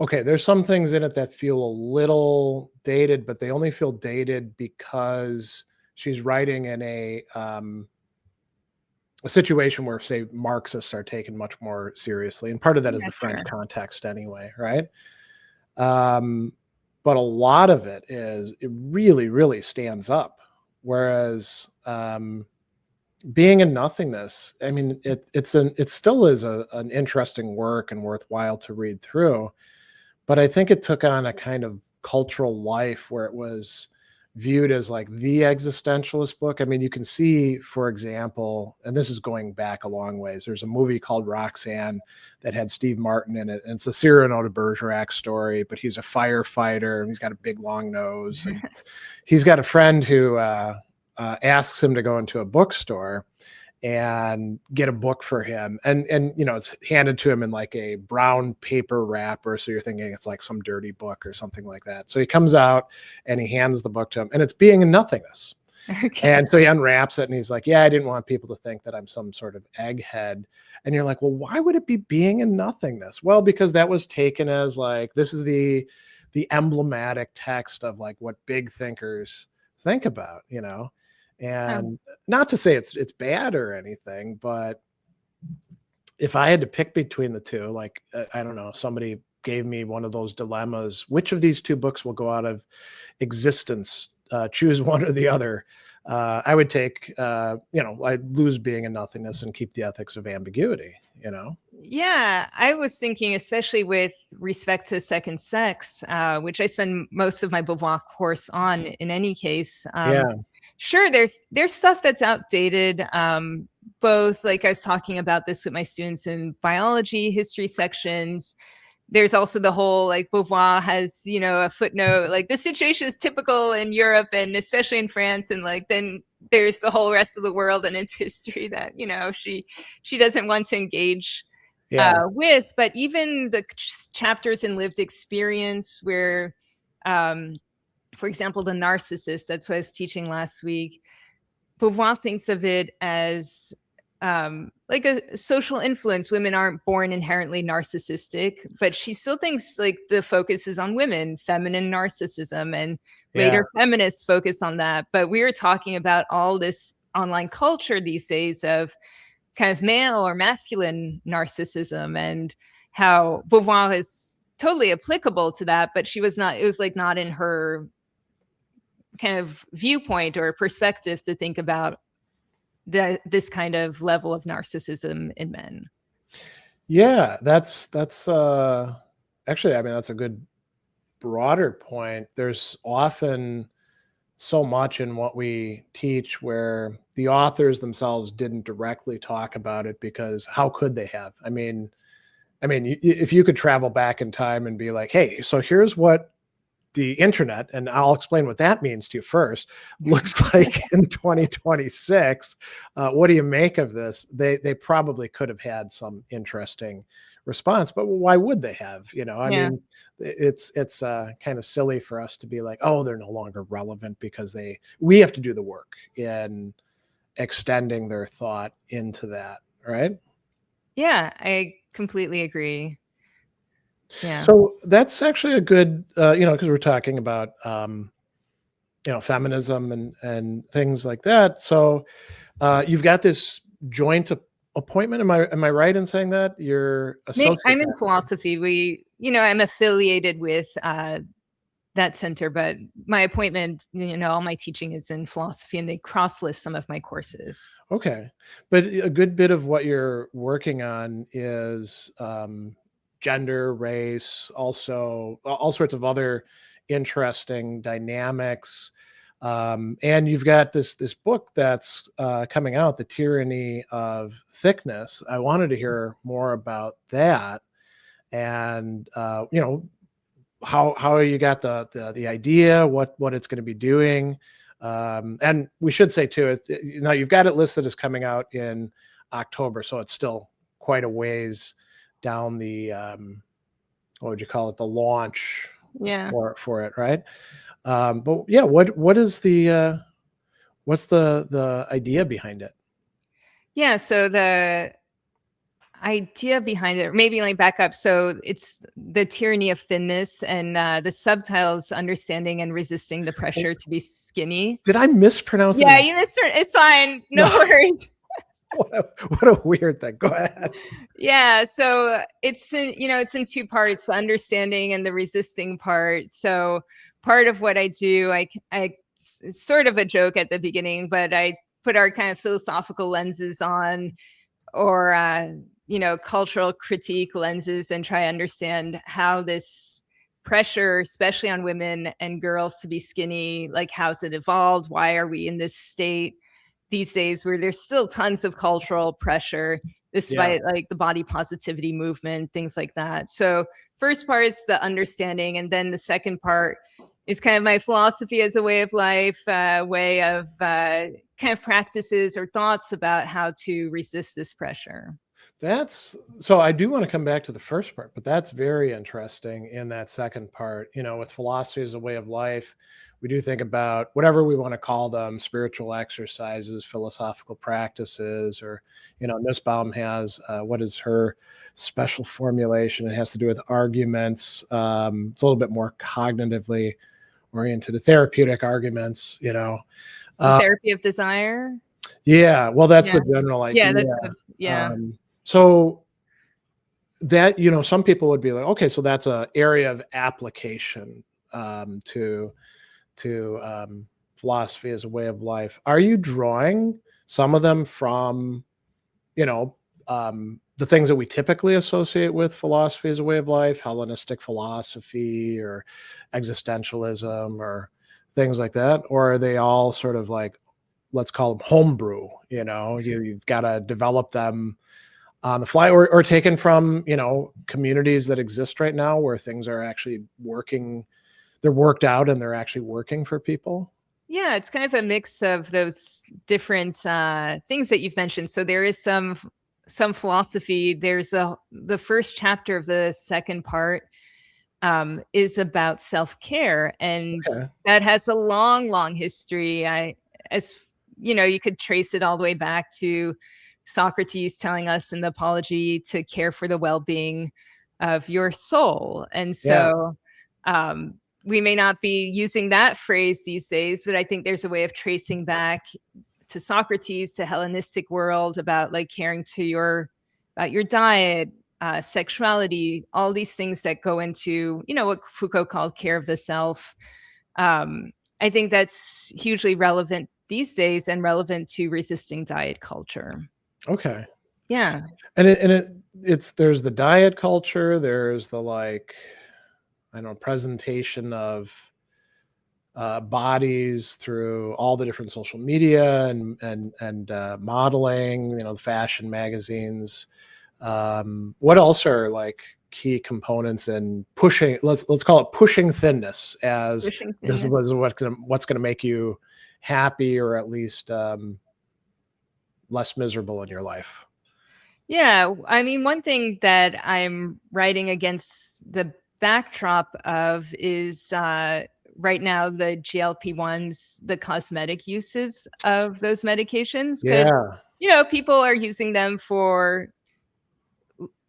Okay, there's some things in it that feel a little dated, but they only feel dated because she's writing in a situation where, say, Marxists are taken much more seriously. And part of that is the French context anyway, right? But a lot of it really, really stands up. Whereas being in nothingness, I mean, it still is an interesting work and worthwhile to read through. But I think it took on a kind of cultural life where it was viewed as like the existentialist book. I mean, you can see, for example, and this is going back a long ways, there's a movie called Roxanne that had Steve Martin in it, and it's a Cyrano de Bergerac story, but he's a firefighter and he's got a big long nose, and he's got a friend who asks him to go into a bookstore and get a book for him, and it's handed to him in like a brown paper wrapper, so you're thinking it's like some dirty book or something like that. So he comes out and he hands the book to him, and it's Being in Nothingness. Okay. And so he unwraps it and he's like, yeah, I didn't want people to think that I'm some sort of egghead. And you're like, well, why would it be Being in Nothingness? Well, because that was taken as like, this is the emblematic text of like what big thinkers think about, and not to say it's bad or anything, but if I had to pick between the two, like, I don't know, somebody gave me one of those dilemmas, which of these two books will go out of existence? Choose one or the other. I would take, I'd lose Being in Nothingness and keep the Ethics of Ambiguity, Yeah, I was thinking, especially with respect to second sex, which I spend most of my Beauvoir course on in any case. Yeah. Sure, there's stuff that's outdated. Both, like I was talking about this with my students in biology, history sections. There's also the whole, like, Beauvoir has, a footnote, like, the situation is typical in Europe and especially in France. And like, then there's the whole rest of the world and its history that, she doesn't want to engage with. But even the chapters in lived experience where, for example, the narcissist, that's what I was teaching last week, Beauvoir thinks of it as like a social influence. Women aren't born inherently narcissistic, but she still thinks like the focus is on women, feminine narcissism, and later feminists focus on that. But we were talking about all this online culture these days of kind of male or masculine narcissism, and how Beauvoir is totally applicable to that, but it was like not in her kind of viewpoint or perspective to think about this kind of level of narcissism in men. Yeah, that's actually, I mean, that's a good broader point. There's often so much in what we teach where the authors themselves didn't directly talk about it, because how could they have? I mean, if you could travel back in time and be like, hey, so here's what the internet, and I'll explain what that means to you first, looks like in 2026. What do you make of this? They probably could have had some interesting response, but why would they have? I mean, it's kind of silly for us to be like, oh, they're no longer relevant because we have to do the work in extending their thought into that, right? Yeah, I completely agree. Yeah. So that's actually a good, because we're talking about, feminism and things like that. So you've got this joint appointment. Am I right in saying that you're associate? I'm in philosophy. I'm affiliated with that center, but my appointment, all my teaching is in philosophy, and they cross-list some of my courses. Okay. But a good bit of what you're working on is gender, race, also all sorts of other interesting dynamics. And you've got this book that's coming out, The Tyranny of Thickness. I wanted to hear more about that, and how you got the idea, what it's going to be doing. And we should say too, you've got it listed as coming out in October, so it's still quite a ways down the what would you call it, the launch for it, right? But yeah, what is the what's the idea behind it? Yeah, so the idea behind it, maybe let me back up. So it's The Tyranny of Thinness, and the subtitle's Understanding and Resisting the Pressure to be Skinny. Did I mispronounce it? Yeah, you mispronounced. It's fine. No worries. What a weird thing. Go ahead. Yeah, so it's in two parts, the understanding and the resisting part. So part of what I do, I it's sort of a joke at the beginning, but I put our kind of philosophical lenses on, or cultural critique lenses, and try to understand how this pressure, especially on women and girls, to be skinny. Like, how's it evolved? Why are we in this state these days where there's still tons of cultural pressure, despite like the body positivity movement, things like that. So first part is the understanding, and then the second part is kind of my philosophy as a way of life, way of kind of practices or thoughts about how to resist this pressure. So I do want to come back to the first part, but that's very interesting in that second part. With philosophy as a way of life, we do think about whatever we want to call them, spiritual exercises, philosophical practices, or, Nussbaum has, what is her special formulation? It has to do with arguments. It's a little bit more cognitively oriented, therapeutic arguments, The therapy of desire. Yeah, well, that's the general idea. So that, some people would be like, okay, so that's an area of application to philosophy as a way of life. Are you drawing some of them from, the things that we typically associate with philosophy as a way of life, Hellenistic philosophy or existentialism or things like that? Or are they all sort of like, let's call them homebrew? You've got to develop them on the fly, or taken from, communities that exist right now where things are actually working. They're worked out and they're actually working for people. Yeah, it's kind of a mix of those different things that you've mentioned. So there is some philosophy. There's the first chapter of the second part is about self-care, and that has a long history. You could trace it all the way back to Socrates telling us in the Apology to care for the well-being of your soul. And so we may not be using that phrase these days, but I think there's a way of tracing back to Socrates, to Hellenistic world, about like caring about your diet, sexuality, all these things that go into, what Foucault called care of the self. I think that's hugely relevant these days and relevant to resisting diet culture. Okay. Yeah. And there's the diet culture, there's the presentation of bodies through all the different social media and modeling, the fashion magazines. What else are like key components in pushing? Let's call it pushing thinness as this is what's going to make you happy, or at least less miserable in your life. Yeah, I mean, one thing that I'm writing against the backdrop of is right now the GLP-1s, the cosmetic uses of those medications. Yeah. People are using them for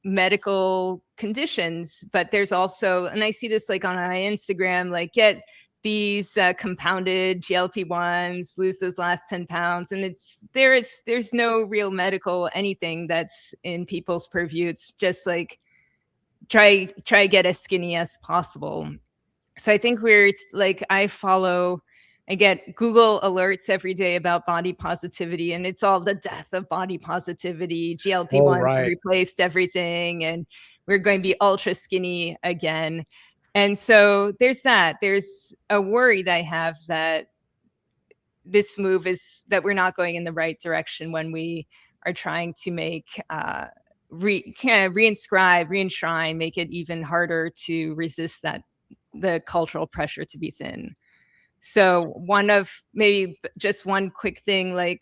medical conditions, but there's also, and I see this like on my Instagram, like get these compounded GLP-1s, lose those last 10 pounds. And there's no real medical anything that's in people's purview. It's just like, try to get as skinny as possible. So I think it's like, I get Google alerts every day about body positivity, and it's all the death of body positivity. GLP-1 replaced everything, and we're going to be ultra skinny again. And so there's that. There's a worry that I have that this move is that we're not going in the right direction when we are trying to make reinscribe, make it even harder to resist the cultural pressure to be thin. So maybe just one quick thing, like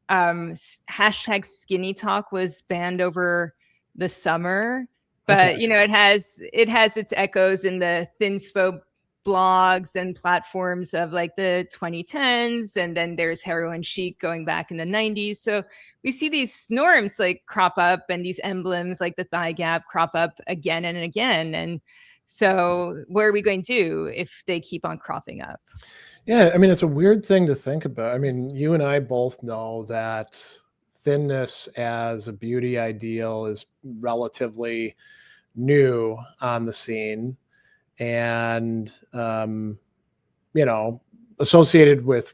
hashtag skinny talk was banned over the summer, but it has its echoes in the thinspo blogs and platforms of like the 2010s, and then there's heroin chic going back in the 90s. So we see these norms like crop up, and these emblems like the thigh gap crop up again and again. And so what are we going to do if they keep on cropping up? Yeah, I mean, it's a weird thing to think about. I mean, you and I both know that thinness as a beauty ideal is relatively new on the scene, and associated with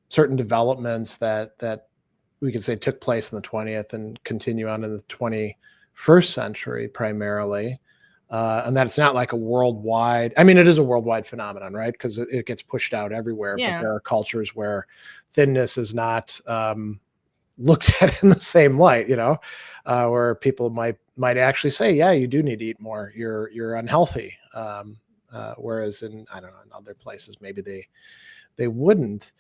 certain developments that we could say took place in the 20th and continue on in the 21st century primarily. And that it's not like a worldwide, I mean, it is a worldwide phenomenon, right? Because it gets pushed out everywhere, but Yeah. there are cultures where thinness is not looked at in the same light, where people might actually say, yeah, you do need to eat more. You're unhealthy. Whereas I don't know, in other places, maybe they wouldn't.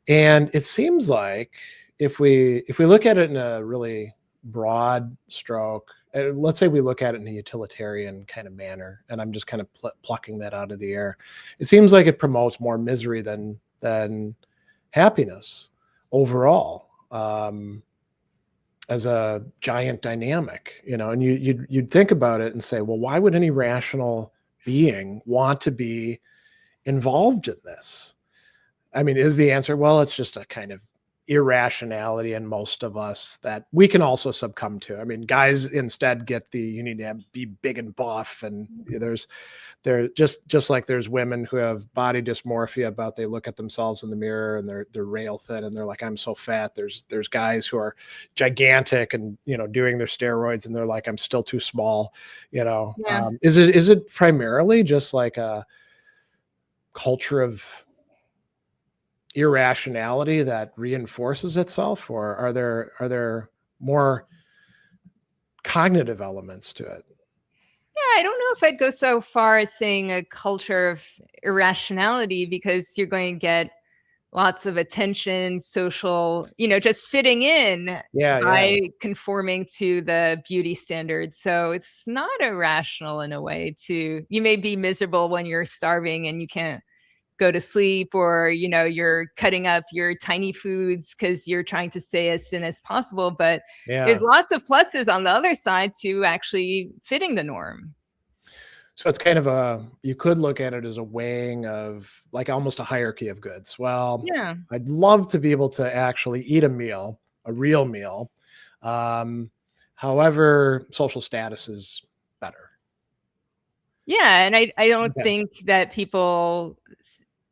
And it seems like if we look at it in a really broad stroke, let's say we look at it in a utilitarian kind of manner, and I'm just kind of plucking that out of the air. It seems like it promotes more misery than happiness overall, as a giant dynamic, and you'd think about it and say, well, why would any rational being want to be involved in this? I mean, is the answer, well, it's just a kind of irrationality in most of us that we can also succumb to. I mean, guys instead get you need to be big and buff, and there just like there's women who have body dysmorphia about they look at themselves in the mirror and they're rail thin and they're like, I'm so fat. There's guys who are gigantic and doing their steroids and they're like, I'm still too small. Yeah. Is it primarily just like a culture of irrationality that reinforces itself, or are there more cognitive elements to it? Yeah, I don't know if I'd go so far as saying a culture of irrationality, because you're going to get lots of attention, social, just fitting in by conforming to the beauty standards. So it's not irrational in a way. You may be miserable when you're starving and you can't go to sleep, or you're cutting up your tiny foods because you're trying to stay as thin as possible, but there's lots of pluses on the other side to actually fitting the norm. So it's kind of you could look at it as a weighing of like almost a hierarchy of goods. Well, Yeah. I'd love to be able to actually eat a real meal. However, social status is better. Yeah, and I don't think that people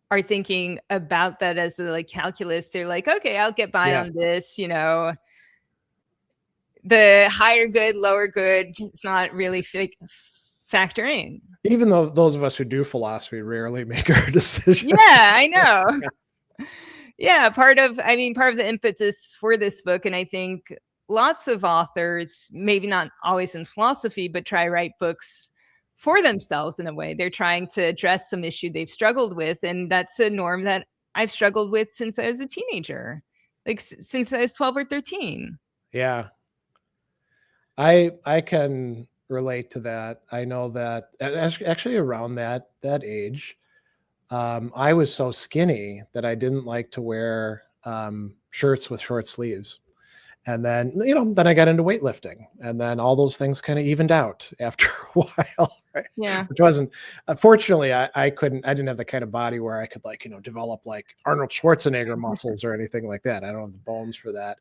are thinking about that as a calculus. They're like, okay, I'll get by on this, the higher good, lower good, it's not really factoring. Even though those of us who do philosophy rarely make our decisions. Yeah, I know. Yeah, part of the impetus for this book, and I think lots of authors, maybe not always in philosophy, but try write books for themselves in a way. They're trying to address some issue they've struggled with. And that's a norm that I've struggled with since I was a teenager, like since I was 12 or 13. Yeah. I can relate to that. I know that actually around that age, I was so skinny that I didn't like to wear shirts with short sleeves. And then, then I got into weightlifting, and then all those things kind of evened out after a while. Right? Yeah. Which wasn't, fortunately, I didn't have the kind of body where I could develop like Arnold Schwarzenegger muscles or anything like that. I don't have the bones for that.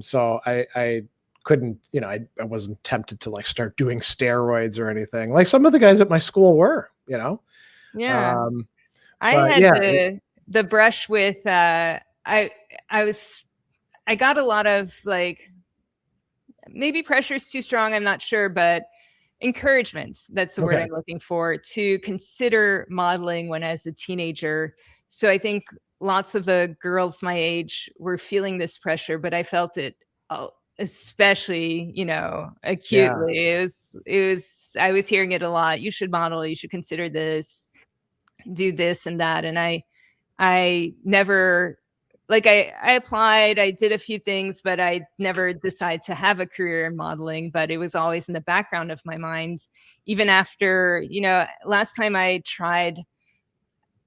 So I couldn't, I wasn't tempted to start doing steroids or anything like some of the guys at my school were, Yeah. I had the brush with, I got a lot of maybe pressure's too strong, I'm not sure, but encouragement, that's the word I'm looking for, to consider modeling when as a teenager. So I think lots of the girls my age were feeling this pressure, but I felt it especially, acutely. It was, I was hearing it a lot. You should model, you should consider this, do this and that. And I never, I applied, I did a few things, but I never decided to have a career in modeling, but it was always in the background of my mind. Even after, last time I tried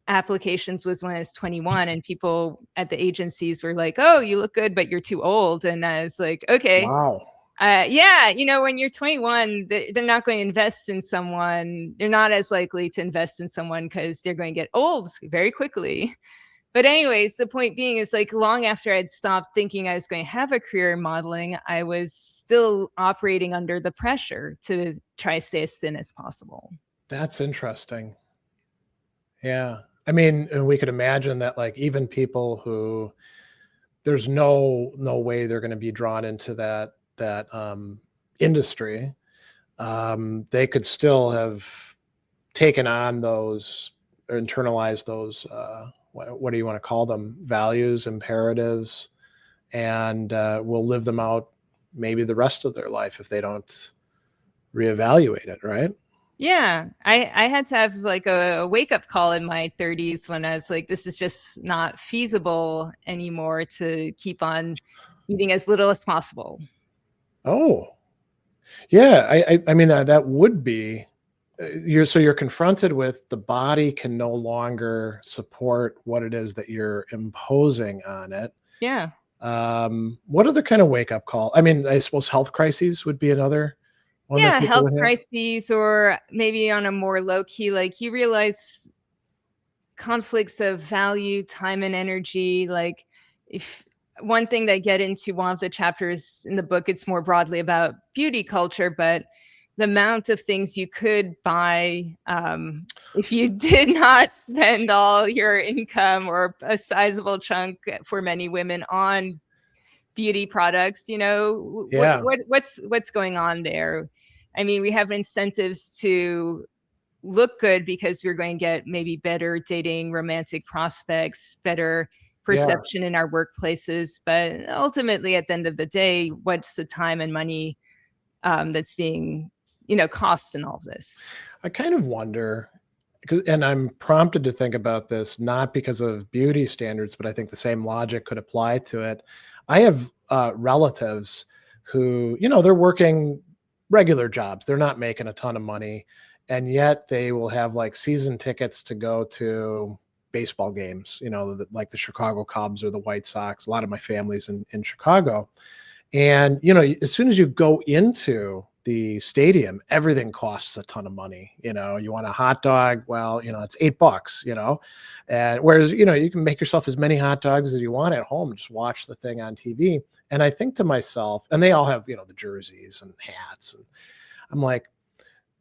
applications was when I was 21, and people at the agencies were like, oh, you look good, but you're too old. And I was like, okay. Wow. Yeah, when you're 21, they're not going to invest in someone. They're not as likely to invest in someone because they're going to get old very quickly. But anyways, the point being is long after I'd stopped thinking I was going to have a career in modeling, I was still operating under the pressure to try to stay as thin as possible. That's interesting. Yeah. I mean, we could imagine that even people who there's no way they're going to be drawn into that industry, they could still have taken on those or internalized those, what do you want to call them? Values, imperatives, and will live them out maybe the rest of their life if they don't reevaluate it, right? Yeah, I had to have like a wake up call in my 30s when I was like, this is just not feasible anymore to keep on eating as little as possible. Oh, yeah. I mean, that would be you're confronted with the body can no longer support what it is that you're imposing on it. Yeah. What other kind of wake up call? I mean, I suppose health crises would be another one that Yeah, people health would have. crises, or maybe on a more low key, like you realize conflicts of value, time, and energy. Like, if one thing they get into one of the chapters in the book, it's more broadly about beauty culture, but the amount of things you could buy if you did not spend all your income or a sizable chunk for many women on beauty products, Yeah, what's going on there? I mean, we have incentives to look good because we're going to get maybe better dating, romantic prospects, better yeah. perception in our workplaces. But ultimately, at the end of the day, what's the time and money that's being, costs in all of this? I kind of wonder, and I'm prompted to think about this not because of beauty standards, but I think the same logic could apply to it. I have relatives who, they're working regular jobs. They're not making a ton of money, and yet they will have like season tickets to go to baseball games, like the Chicago Cubs or the White Sox. A lot of my family's in Chicago. And, as soon as you go into the stadium, everything costs a ton of money. You want a hot dog, well, it's $8, and whereas, you can make yourself as many hot dogs as you want at home, just watch the thing on TV. And I think to myself, and they all have, the jerseys and hats. And I'm like,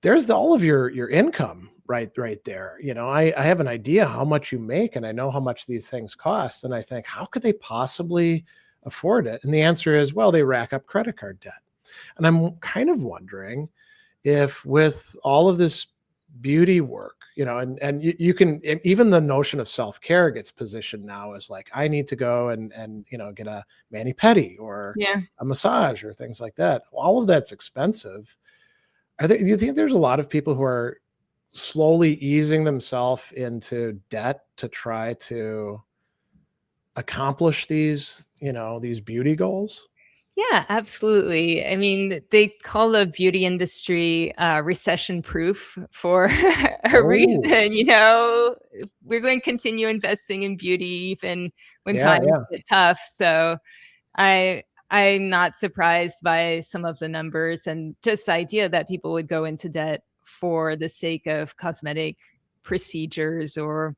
there's all of your income right there. I have an idea how much you make, and I know how much these things cost. And I think, how could they possibly afford it? And the answer is, well, they rack up credit card debt. And I'm kind of wondering if with all of this beauty work, and you can, even the notion of self-care gets positioned now as like, I need to go and get a mani-pedi or Yeah. a massage or things like that. All of that's expensive. Do you think there's a lot of people who are slowly easing themselves into debt to try to accomplish these beauty goals? Yeah, absolutely. I mean, they call the beauty industry recession proof for a Oh, reason. We're going to continue investing in beauty even when yeah, times yeah. get tough. So I'm not surprised by some of the numbers and just the idea that people would go into debt for the sake of cosmetic procedures or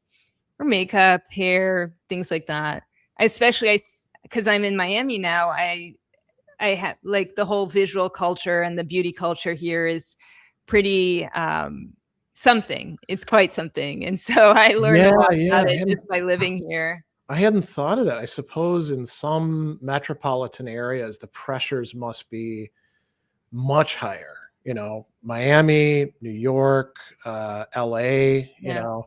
makeup, hair, things like that. Especially because I'm in Miami now, I have like the whole visual culture and the beauty culture here is pretty something. It's quite something. And so I learned a Yeah, lot yeah. about it just by living here. I hadn't thought of that. I suppose in some metropolitan areas, the pressures must be much higher. Miami, New York, LA, Yeah.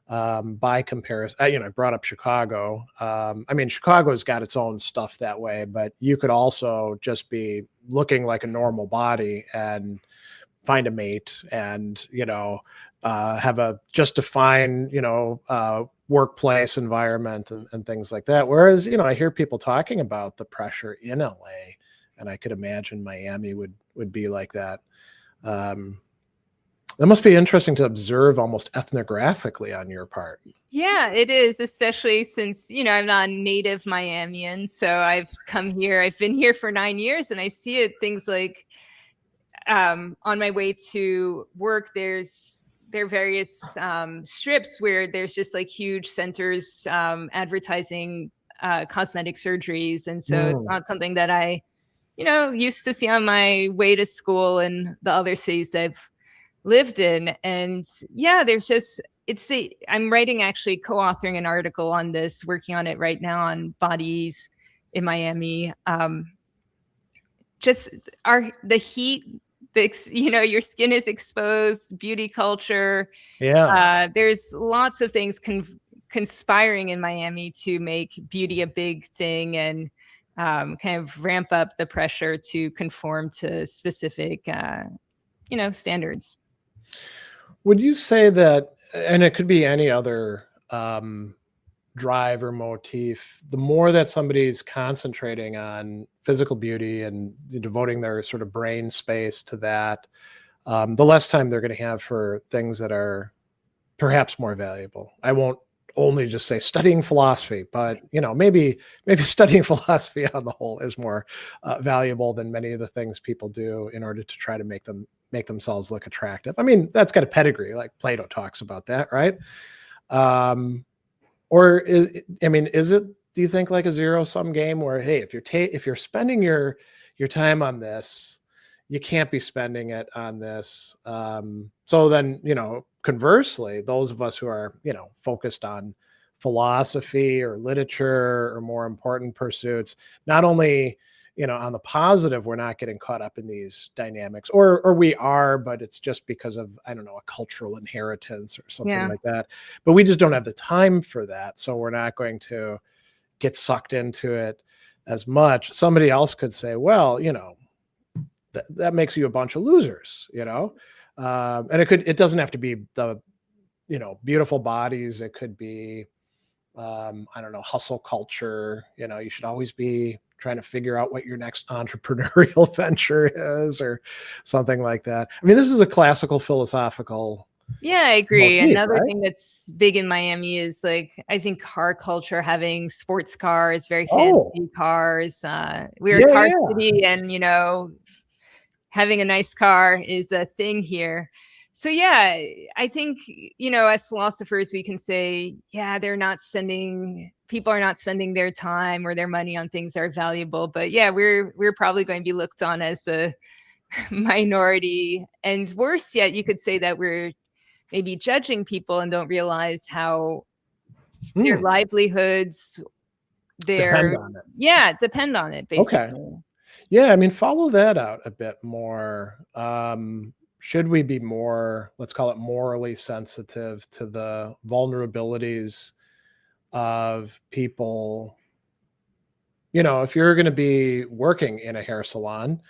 by comparison, I brought up Chicago. I mean, Chicago's got its own stuff that way, but you could also just be looking like a normal body and find a mate and, have a just a fine, workplace environment and things like that. Whereas, I hear people talking about the pressure in LA, and I could imagine Miami would be like that. Um, that must be interesting to observe almost ethnographically on your part. Yeah, it is, especially since, I'm not a native Miamian. So I've come here, I've been here for 9 years, and I see it things like on my way to work, there are various strips where there's just like huge centers advertising cosmetic surgeries. And so it's Mm. not something that I, used to see on my way to school in the other cities I've lived in. And yeah, I'm writing, actually co-authoring an article on this, working on it right now on bodies in Miami. Just the heat your skin is exposed, beauty culture. Yeah. There's lots of things conspiring in Miami to make beauty a big thing and kind of ramp up the pressure to conform to specific, standards. Would you say that, and it could be any other drive or motif, the more that somebody's concentrating on physical beauty and devoting their sort of brain space to that, the less time they're going to have for things that are perhaps more valuable. I won't only just say studying philosophy, but maybe studying philosophy on the whole is more valuable than many of the things people do in order to try to make themselves look attractive. I mean, that's got a pedigree, like Plato talks about that, right? Or is it, do you think, like a zero-sum game where, hey, if you're spending your time on this, you can't be spending it on this. So then, conversely, those of us who are, focused on philosophy or literature or more important pursuits, not only, on the positive, we're not getting caught up in these dynamics, or we are, but it's just because of, I don't know, a cultural inheritance or something like that. But we just don't have the time for that. So we're not going to get sucked into it as much. Somebody else could say, well, that makes you a bunch of losers, and it doesn't have to be the, beautiful bodies. It could be, I don't know, hustle culture. You should always be trying to figure out what your next entrepreneurial venture is or something like that. I mean, this is a classical philosophical. Yeah, I agree. motif, Another right? thing that's big in Miami is I think car culture, having sports cars, very Oh, fancy cars. We're a car yeah. city, and having a nice car is a thing here. So yeah, I think, as philosophers, we can say, yeah, people are not spending their time or their money on things that are valuable. But yeah, we're probably going to be looked on as a minority. And worse yet, you could say that we're maybe judging people and don't realize how their livelihoods, Depend on it. depend on it, Okay. basically. Yeah, I mean, follow that out a bit more. Should we be more, let's call it, morally sensitive to the vulnerabilities of people? If you're going to be working in a hair salon,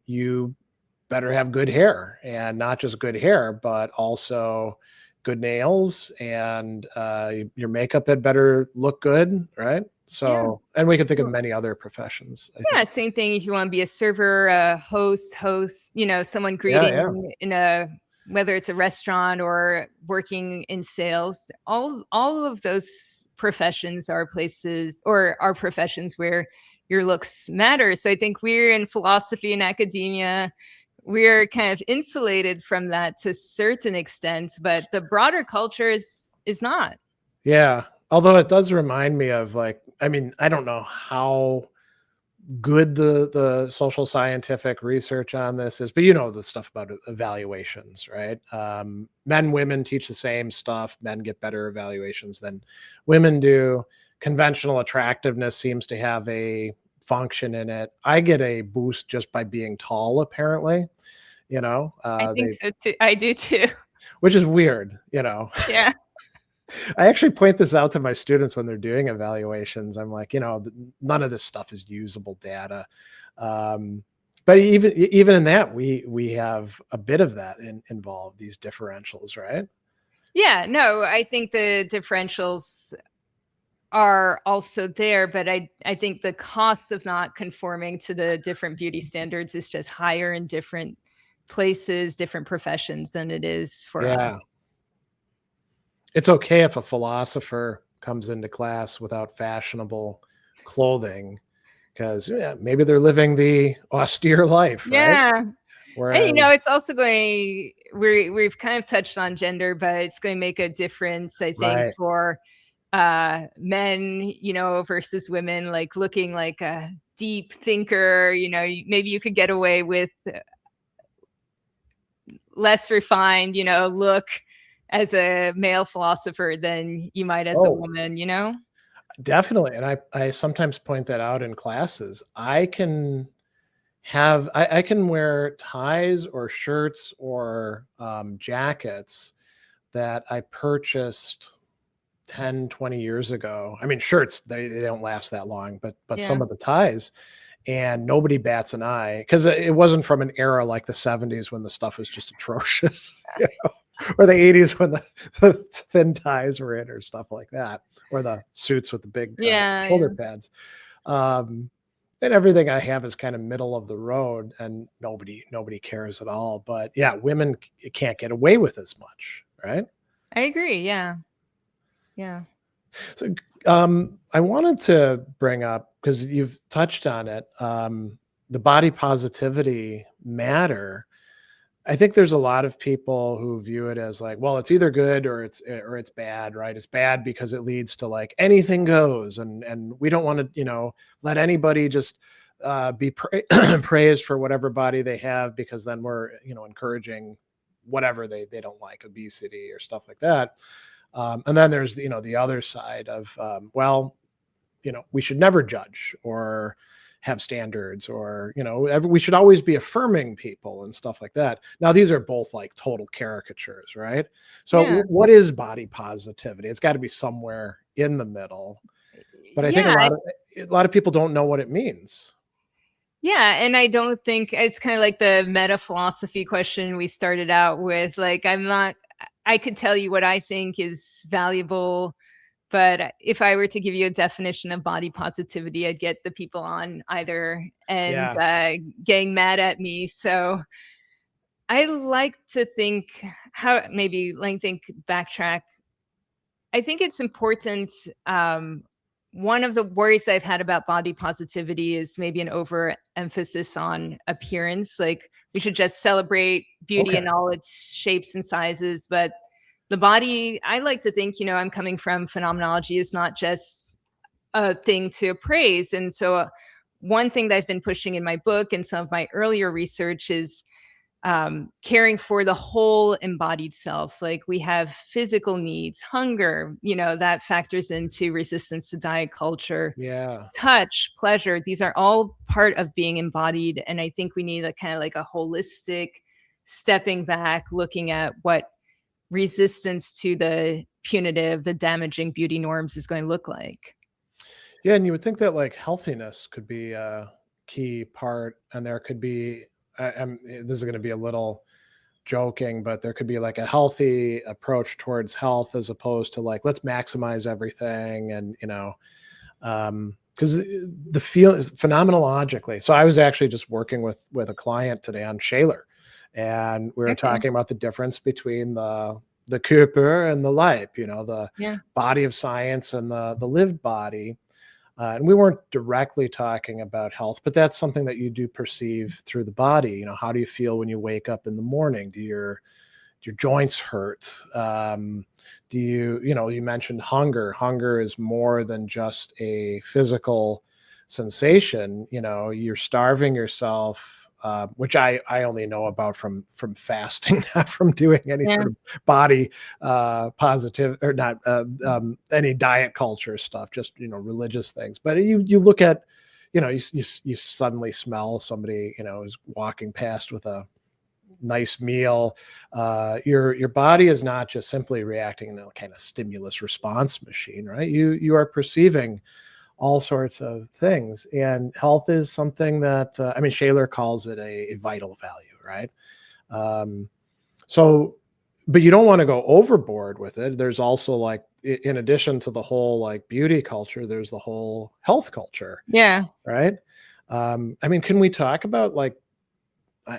you better have good hair, and not just good hair, but also good nails, and your makeup had better look good, right? Yeah. So, and we can think of many other professions, I Yeah, think. same thing if you want to be a server, a host, someone Yeah, yeah. greeting whether it's a restaurant or working in sales. All of those professions are places, or are professions, where your looks matter. So I think we're in philosophy and academia, we're kind of insulated from that to a certain extent, but the broader culture is not. Yeah. Although it does remind me of, like, I mean, I don't know how good the social scientific research on this is, but the stuff about evaluations, right? Men, women teach the same stuff. Men get better evaluations than women do. Conventional attractiveness seems to have a function in it. I get a boost just by being tall, apparently. I think so too. I do too. Which is weird. Yeah. I actually point this out to my students when they're doing evaluations. I'm like, none of this stuff is usable data. But even in that, we have a bit of that involved, these differentials, right? Yeah, no, I think the differentials are also there, but I think the cost of not conforming to the different beauty standards is just higher in different places, different professions, than it is for us. Yeah. It's okay if a philosopher comes into class without fashionable clothing, because maybe they're living the austere life, right? Yeah. Whereas, And it's also we've kind of touched on gender, but it's going to make a difference, I think, right. for men, versus women, like looking like a deep thinker. Maybe you could get away with less refined, look as a male philosopher than you might as a Oh, woman, definitely. And I sometimes point that out in classes. I can I can wear ties or shirts or jackets that I purchased 10, 20 years ago. I mean, shirts, they don't last that long, but Yeah. some of the ties, and nobody bats an eye because it wasn't from an era like the 70s when the stuff was just atrocious, or the 80s when the thin ties were in or stuff like that, or the suits with the big Yeah. shoulder pads. Um, and everything I have is kind of middle of the road, and nobody cares at all. But yeah, women can't get away with as much, right? I agree. Yeah. Yeah. So I wanted to bring up, because you've touched on it, the body positivity matter. I think there's a lot of people who view it as like, well, it's either good or it's bad, right? It's bad because it leads to like anything goes, and we don't want to, let anybody just be praised for whatever body they have, because then we're, encouraging whatever they don't like, obesity or stuff like that. And then there's, the other side of, well, we should never judge or have standards, or we should always be affirming people and stuff like that. Now these are both like total caricatures, right? So Yeah. what is body positivity? It's got to be somewhere in the middle, but I think Yeah. a lot of people don't know what it means. Yeah, and I don't think it's kind of like the meta-philosophy question we started out with. Like, I could tell you what I think is valuable, but if I were to give you a definition of body positivity, I'd get the people on either end getting mad at me. So I like to think backtrack. I think it's important. One of the worries I've had about body positivity is maybe an overemphasis on appearance. Like, we should just celebrate beauty in all its shapes and sizes. But the body, I like to think, I'm coming from phenomenology, is not just a thing to appraise. And so one thing that I've been pushing in my book and some of my earlier research is caring for the whole embodied self. Like, we have physical needs, hunger, that factors into resistance to diet culture, touch, pleasure. These are all part of being embodied. And I think we need a kind of like a holistic stepping back, looking at what resistance to the punitive, the damaging beauty norms is going to look like. Yeah, and you would think that like healthiness could be a key part, and there could be, this is going to be a little joking, but there could be like a healthy approach towards health, as opposed to like, let's maximize everything. And, because the feel is phenomenologically. So I was actually just working with a client today on Shaler, and we were talking about the difference between the Körper and the Leib, the body of science and the lived body. And we weren't directly talking about health, but that's something that you do perceive through the body. How do you feel when you wake up in the morning? Do your joints hurt? Do you mentioned hunger. Hunger is more than just a physical sensation. You're starving yourself, which I only know about from fasting, not from doing any sort of body positive, or not any diet culture stuff, just religious things. But you look at, you suddenly smell somebody is walking past with a nice meal. Your body is not just simply reacting in a kind of stimulus response machine, right? You are perceiving all sorts of things, and health is something that Shaler calls it a vital value, right? So, but you don't want to go overboard with it. There's also, like, in addition to the whole like beauty culture, there's the whole health culture, right? Can we talk about, like,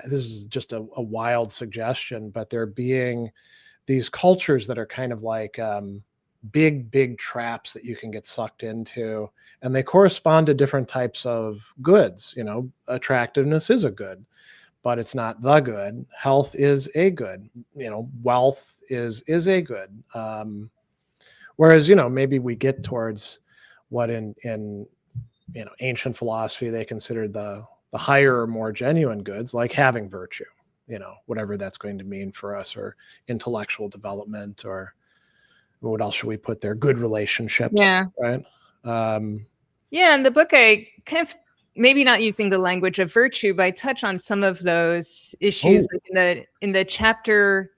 this is just a wild suggestion, but there being these cultures that are kind of like big traps that you can get sucked into, and they correspond to different types of goods. Attractiveness is a good, but it's not the good. Health is a good. Wealth is a good. Whereas maybe we get towards what in ancient philosophy they considered the higher or more genuine goods, like having virtue, whatever that's going to mean for us, or intellectual development, or what else should we put there? Good relationships, right? In the book, I kind of maybe not using the language of virtue, but I touch on some of those issues. Oh, Like in the chapter,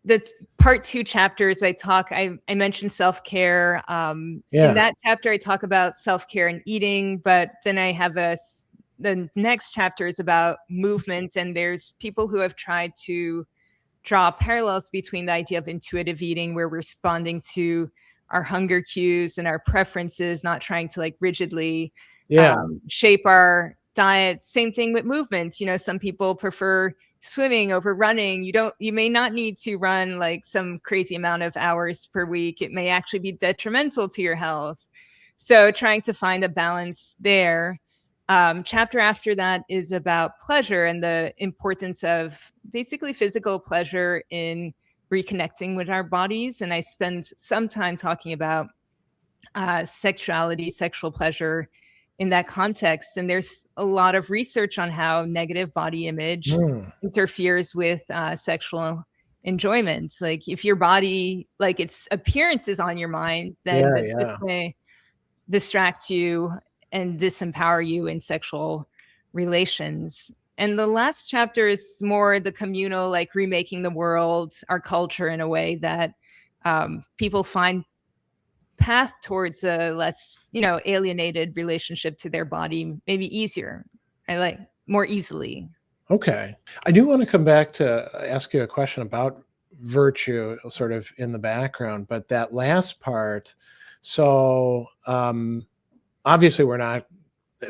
the part 2 chapters, I mentioned self-care. In yeah. that chapter, I talk about self-care and eating, but then I have the next chapter is about movement, and there's people who have tried to draw parallels between the idea of intuitive eating, where we're responding to our hunger cues and our preferences, not trying to like rigidly Yeah. shape our diet. Same thing with movement. You know, some people prefer swimming over running. You may not need to run like some crazy amount of hours per week. It may actually be detrimental to your health. So trying to find a balance there. Chapter after that is about pleasure and the importance of basically physical pleasure in reconnecting with our bodies. And I spend some time talking about sexuality, sexual pleasure in that context. And there's a lot of research on how negative body image Mm. interferes with sexual enjoyment. Like if your body, like its appearance is on your mind, then Yeah, this yeah. may distract you and disempower you in sexual relations. And the last chapter is more the communal, like remaking the world, our culture in a way that people find path towards a less, alienated relationship to their body, maybe easier. I like more easily. Okay. I do want to come back to ask you a question about virtue sort of in the background, but that last part, so obviously we're not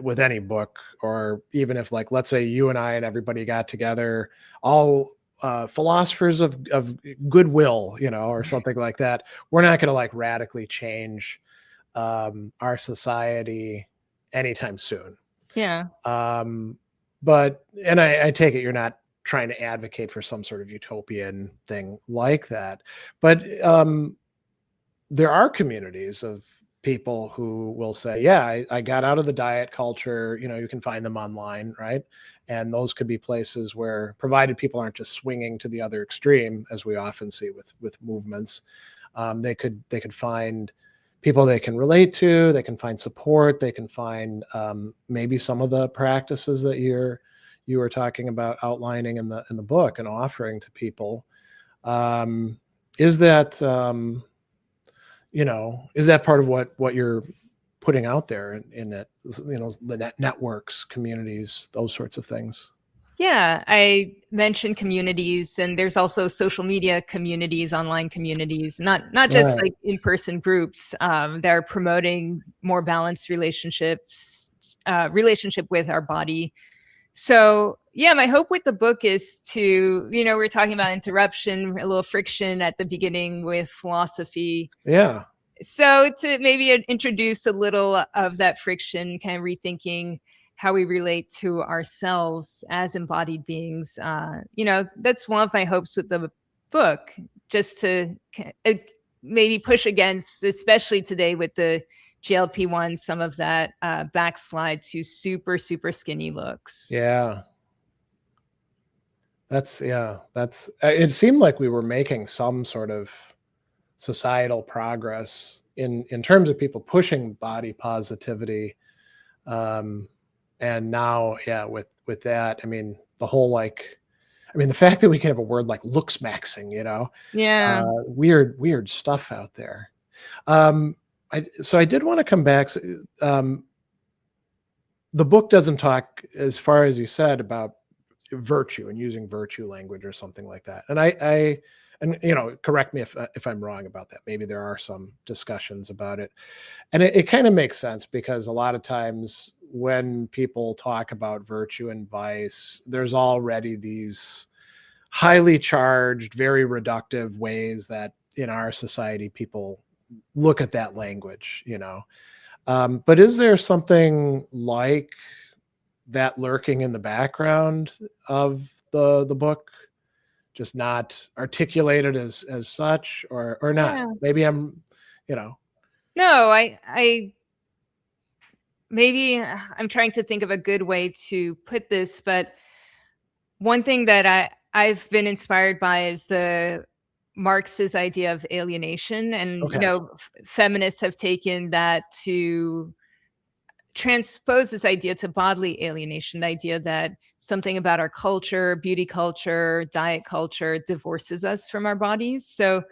with any book, or even if like let's say you and I and everybody got together, all philosophers of goodwill, or something like that, we're not going to like radically change our society anytime soon. Yeah. Um, but and I take it you're not trying to advocate for some sort of utopian thing like that, but there are communities of people who will say, yeah, I got out of the diet culture. You can find them online, right? And those could be places where, provided people aren't just swinging to the other extreme, as we often see with movements, they could find people they can relate to. They can find support. They can find maybe some of the practices that you were talking about outlining in the book and offering to people. Is that is that part of what you're putting out there in it, the networks, communities, those sorts of things? Yeah, I mentioned communities, and there's also social media communities, online communities, not just Right. like in-person groups that are promoting more balanced relationships, relationship with our body. So yeah, my hope with the book is to, we're talking about interruption, a little friction at the beginning with philosophy. Yeah. So to maybe introduce a little of that friction, kind of rethinking how we relate to ourselves as embodied beings. That's one of my hopes with the book, just to maybe push against, especially today with the GLP-1, some of that backslide to super, super skinny looks. Yeah. That's it seemed like we were making some sort of societal progress in terms of people pushing body positivity. Um, and now, yeah, with that, I mean, the whole the fact that we can have a word like looks maxing, Yeah. weird stuff out there. So I did want to come back. The book doesn't talk, as far as you said, about virtue and using virtue language or something like that. And and correct me if I'm wrong about that. Maybe there are some discussions about it, and it kind of makes sense, because a lot of times when people talk about virtue and vice, there's already these highly charged, very reductive ways that in our society people look at that language. But is there something like that lurking in the background of the book, just not articulated as such, or not? Yeah. Maybe I'm, you know, No, I maybe I'm trying to think of a good way to put this, but one thing that I've been inspired by is the Marx's idea of alienation, and okay. feminists have taken that to transpose this idea to bodily alienation, the idea that something about our culture, beauty culture, diet culture divorces us from our bodies. So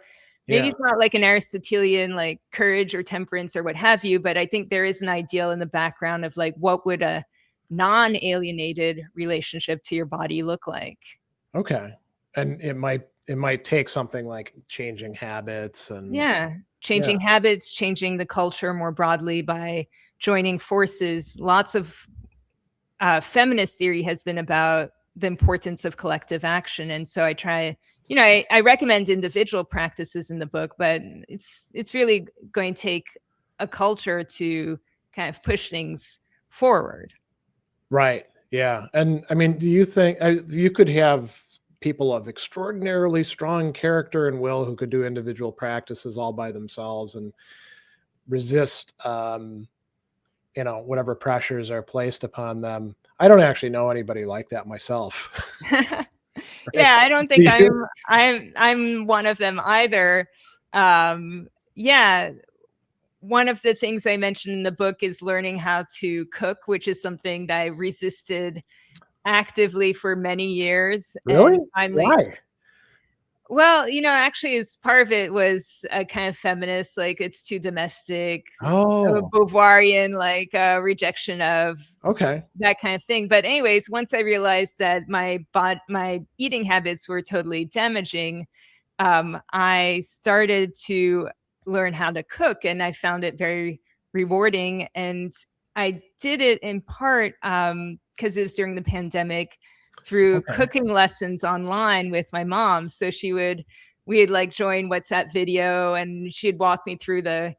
maybe it's not like an Aristotelian like courage or temperance or what have you, but I think there is an ideal in the background of like what would a non-alienated relationship to your body look like. Okay. And it might take something like changing habits and changing habits, changing the culture more broadly by joining forces. Lots of feminist theory has been about the importance of collective action. And so I try, I recommend individual practices in the book, but it's really going to take a culture to kind of push things forward. Right. Yeah. And I mean, do you think you could have people of extraordinarily strong character and will who could do individual practices all by themselves and resist, whatever pressures are placed upon them? I don't actually know anybody like that myself. Yeah, I don't think I'm one of them either. Yeah, one of the things I mentioned in the book is learning how to cook, which is something that I resisted actively for many years. Really? And finally, Why? well, actually, as part of it was a kind of feminist, like it's too domestic, a Oh, Beauvoirian, like rejection of okay. that kind of thing. But anyways, once I realized that my eating habits were totally damaging, I started to learn how to cook, and I found it very rewarding. And I did it in part because it was during the pandemic, through Okay. cooking lessons online with my mom. So we'd like join WhatsApp video, and she'd walk me through the,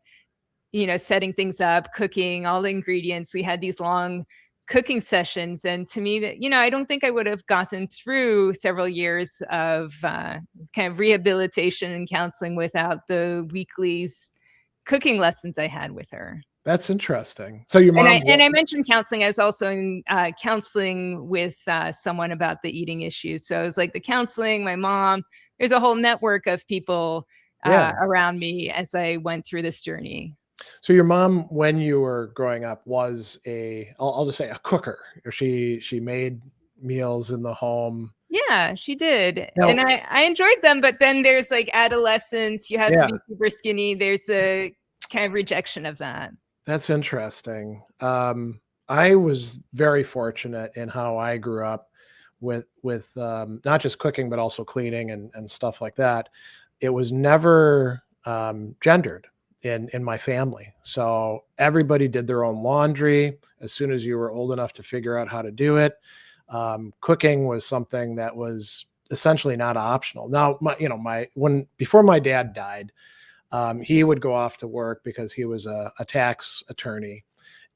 setting things up, cooking, all the ingredients. We had these long cooking sessions. And to me, that, I don't think I would have gotten through several years of kind of rehabilitation and counseling without the weekly cooking lessons I had with her. That's interesting. So your mom, And I mentioned counseling. I was also in counseling with someone about the eating issues. So it was like the counseling, my mom, there's a whole network of people around me as I went through this journey. So your mom, when you were growing up, was I'll just say a cooker, or she made meals in the home. Yeah, she did. Now, And I enjoyed them, but then there's like adolescence, you have to yeah, be super skinny. There's a kind of rejection of that. that's interesting. I was very fortunate in how I grew up with not just cooking, but also cleaning and stuff like that. It was never gendered in my family. So everybody did their own laundry as soon as you were old enough to figure out how to do it. Cooking was something that was essentially not optional. Now, before my dad died, he would go off to work because he was a tax attorney,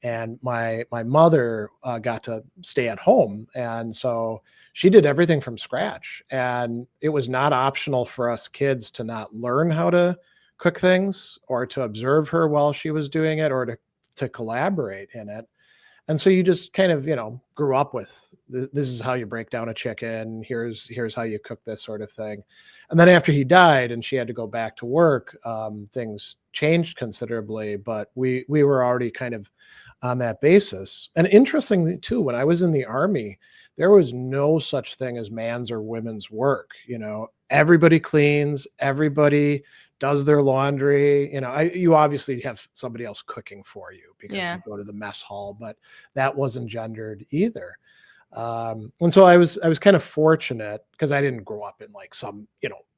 and my mother got to stay at home, and so she did everything from scratch. And it was not optional for us kids to not learn how to cook things, or to observe her while she was doing it, or to collaborate in it. And so you just kind of, grew up with this is how you break down a chicken. Here's how you cook this sort of thing. And then after he died and she had to go back to work, things changed considerably, but we were already kind of on that basis. And interestingly too, when I was in the Army, there was no such thing as man's or women's work. Everybody cleans, everybody does their laundry. You obviously have somebody else cooking for you because you go to the mess hall, but that wasn't gendered either. And so I was kind of fortunate because I didn't grow up in like some,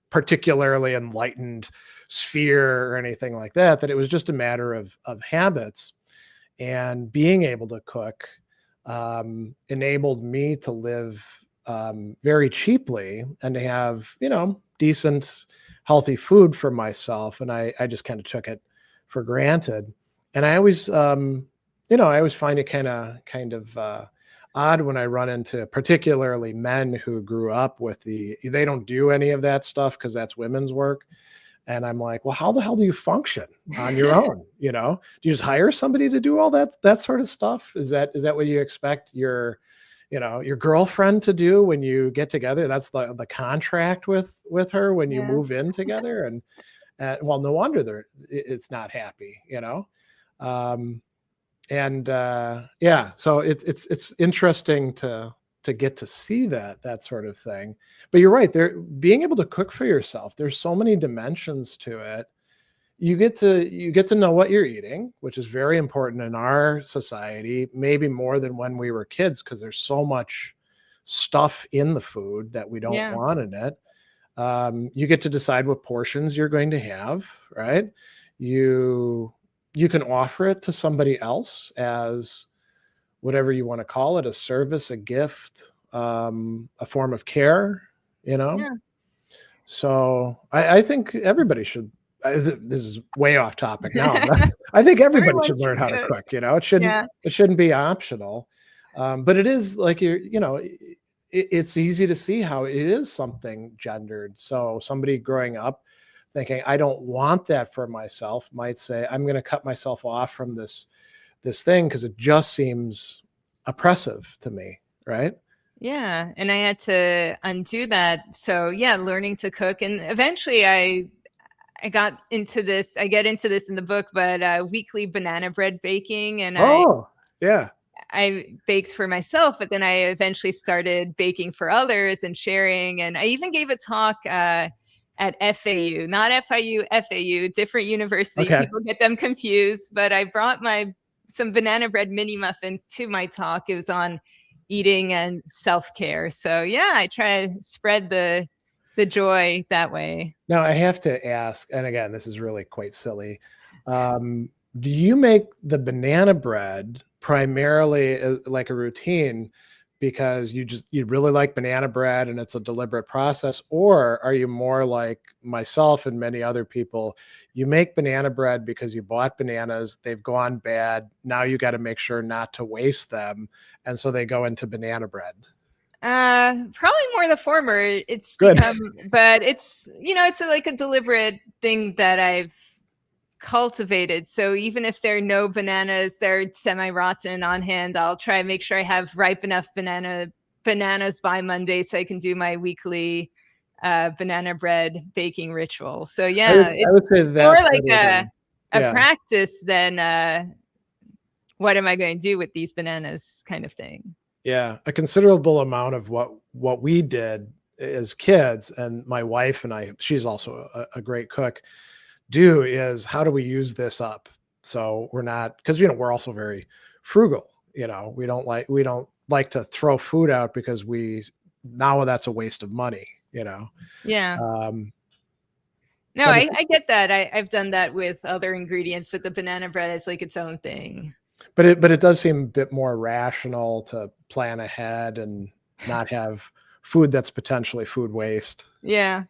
particularly enlightened sphere or anything like that, that it was just a matter of habits. And being able to cook enabled me to live very cheaply and to have, decent, healthy food for myself. And I just kind of took it for granted. And I always, I always find it kind of odd when I run into particularly men who grew up with they don't do any of that stuff because that's women's work. And I'm like, well, how the hell do you function on your own? Do you just hire somebody to do all that sort of stuff? Is that what you expect your girlfriend to do when you get together? That's the contract with her when you move in together. And well, no wonder it's not happy. And yeah, so it's interesting to get to see that sort of thing. But you're right, there, being able to cook for yourself, there's so many dimensions to it. You get to know what you're eating, which is very important in our society, maybe more than when we were kids, because there's so much stuff in the food that we don't Yeah. want in it. You get to decide what portions you're going to have, right? You can offer it to somebody else as whatever you want to call it, a service, a gift, a form of care, you know? Yeah. So I think everybody should. This is way off topic now, but I think everybody Everyone should learn should how to cook. cook. You know, Yeah. it shouldn't be optional. But it is like it's easy to see how it is something gendered. So somebody growing up thinking, I don't want that for myself, might say, I'm going to cut myself off from this thing because it just seems oppressive to me, right? Yeah, and I had to undo that. So yeah, learning to cook, and eventually I got into this. I get into this in the book, but weekly banana bread baking, and Oh, yeah. I baked for myself, but then I eventually started baking for others and sharing. And I even gave a talk at FAU, not FIU, FAU, different university. Okay. People get them confused, but I brought some banana bread mini muffins to my talk. It was on eating and self-care. So yeah, I try to spread the joy that way. Now I have to ask, and again, this is really quite silly. Do you make the banana bread primarily like a routine because you really like banana bread and it's a deliberate process, or are you more like myself and many other people? You make banana bread because you bought bananas, they've gone bad. Now you got to make sure not to waste them, and so they go into banana bread. Probably more the former. It's Good. become, but it's, it's like a deliberate thing that I've cultivated. So even if there are no bananas, they're semi-rotten on hand, I'll try and make sure I have ripe enough bananas by Monday so I can do my weekly banana bread baking ritual. So yeah, I would say more that's like better a yeah. practice than what am I going to do with these bananas kind of thing. Yeah, a considerable amount of what we did as kids, and my wife and I, she's also a great cook, do is how do we use this up? So we're not, because we're also very frugal. We don't like to throw food out because now that's a waste of money. Yeah. Um, No, but I get that. I've done that with other ingredients, but the banana bread is like its own thing. but it does seem a bit more rational to plan ahead and not have food that's potentially food waste. Yeah.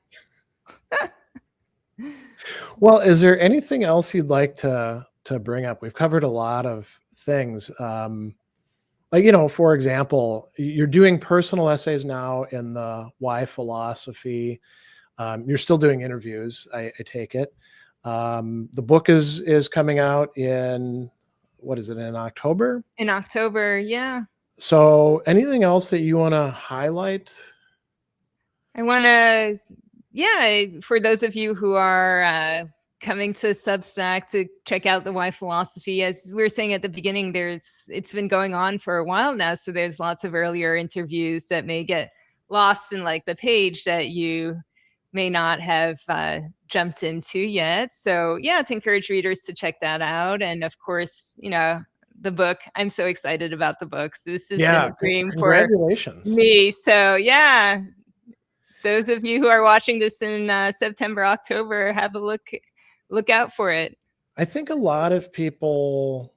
Well, is there anything else you'd like to bring up? We've covered a lot of things. Like, for example, you're doing personal essays now in the Why Philosophy. You're still doing interviews, I take it. The book is coming out in, what is it, in October? In October, yeah. So anything else that you want to highlight? I want to, yeah, for those of you who are coming to Substack to check out the Why Philosophy, as we were saying at the beginning, it's been going on for a while now. So there's lots of earlier interviews that may get lost in like the page that you may not have jumped into yet. So yeah, to encourage readers to check that out. And of course, the book, I'm so excited about the books. This has been a dream for Congratulations. me. So yeah, those of you who are watching this in September, October, have a look out for it. I think a lot of people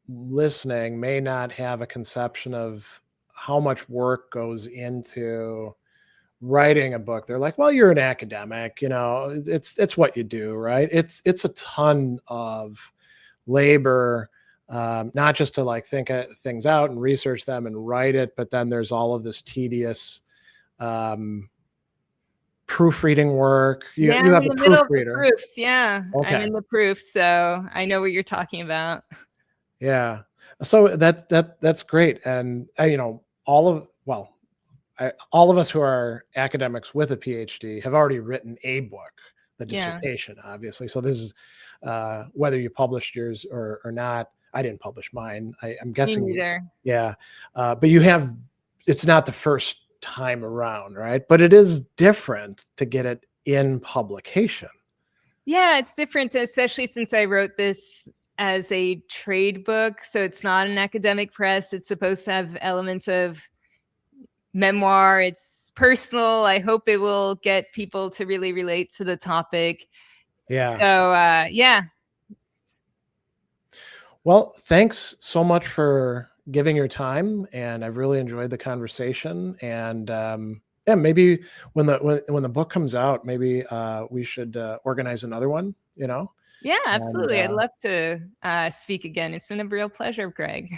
listening may not have a conception of how much work goes into writing a book. They're like, well, you're an academic, it's what you do, right? It's a ton of labor, not just to like think things out and research them and write it, but then there's all of this tedious proofreading work. You I'm have in a the middle of the proofreader. proofs. Yeah, Okay. I'm in the proofs, so I know what you're talking about. Yeah. So that's great. And all of us who are academics with a PhD have already written a book, the dissertation, obviously. So this is whether you published yours or not. I didn't publish mine. I'm Me guessing neither. yeah. But you have, it's not the first time around, right? But it is different to get it in publication. Yeah, it's different, especially since I wrote this as a trade book. So it's not an academic press. It's supposed to have elements of memoir. It's personal. I hope it will get people to really relate to the topic. Yeah. So, yeah. Well, thanks so much for giving your time, and I've really enjoyed the conversation. And yeah, maybe when the book comes out, maybe we should organize another one. You know. Yeah, And absolutely. I'd love to speak again. It's been a real pleasure, Greg.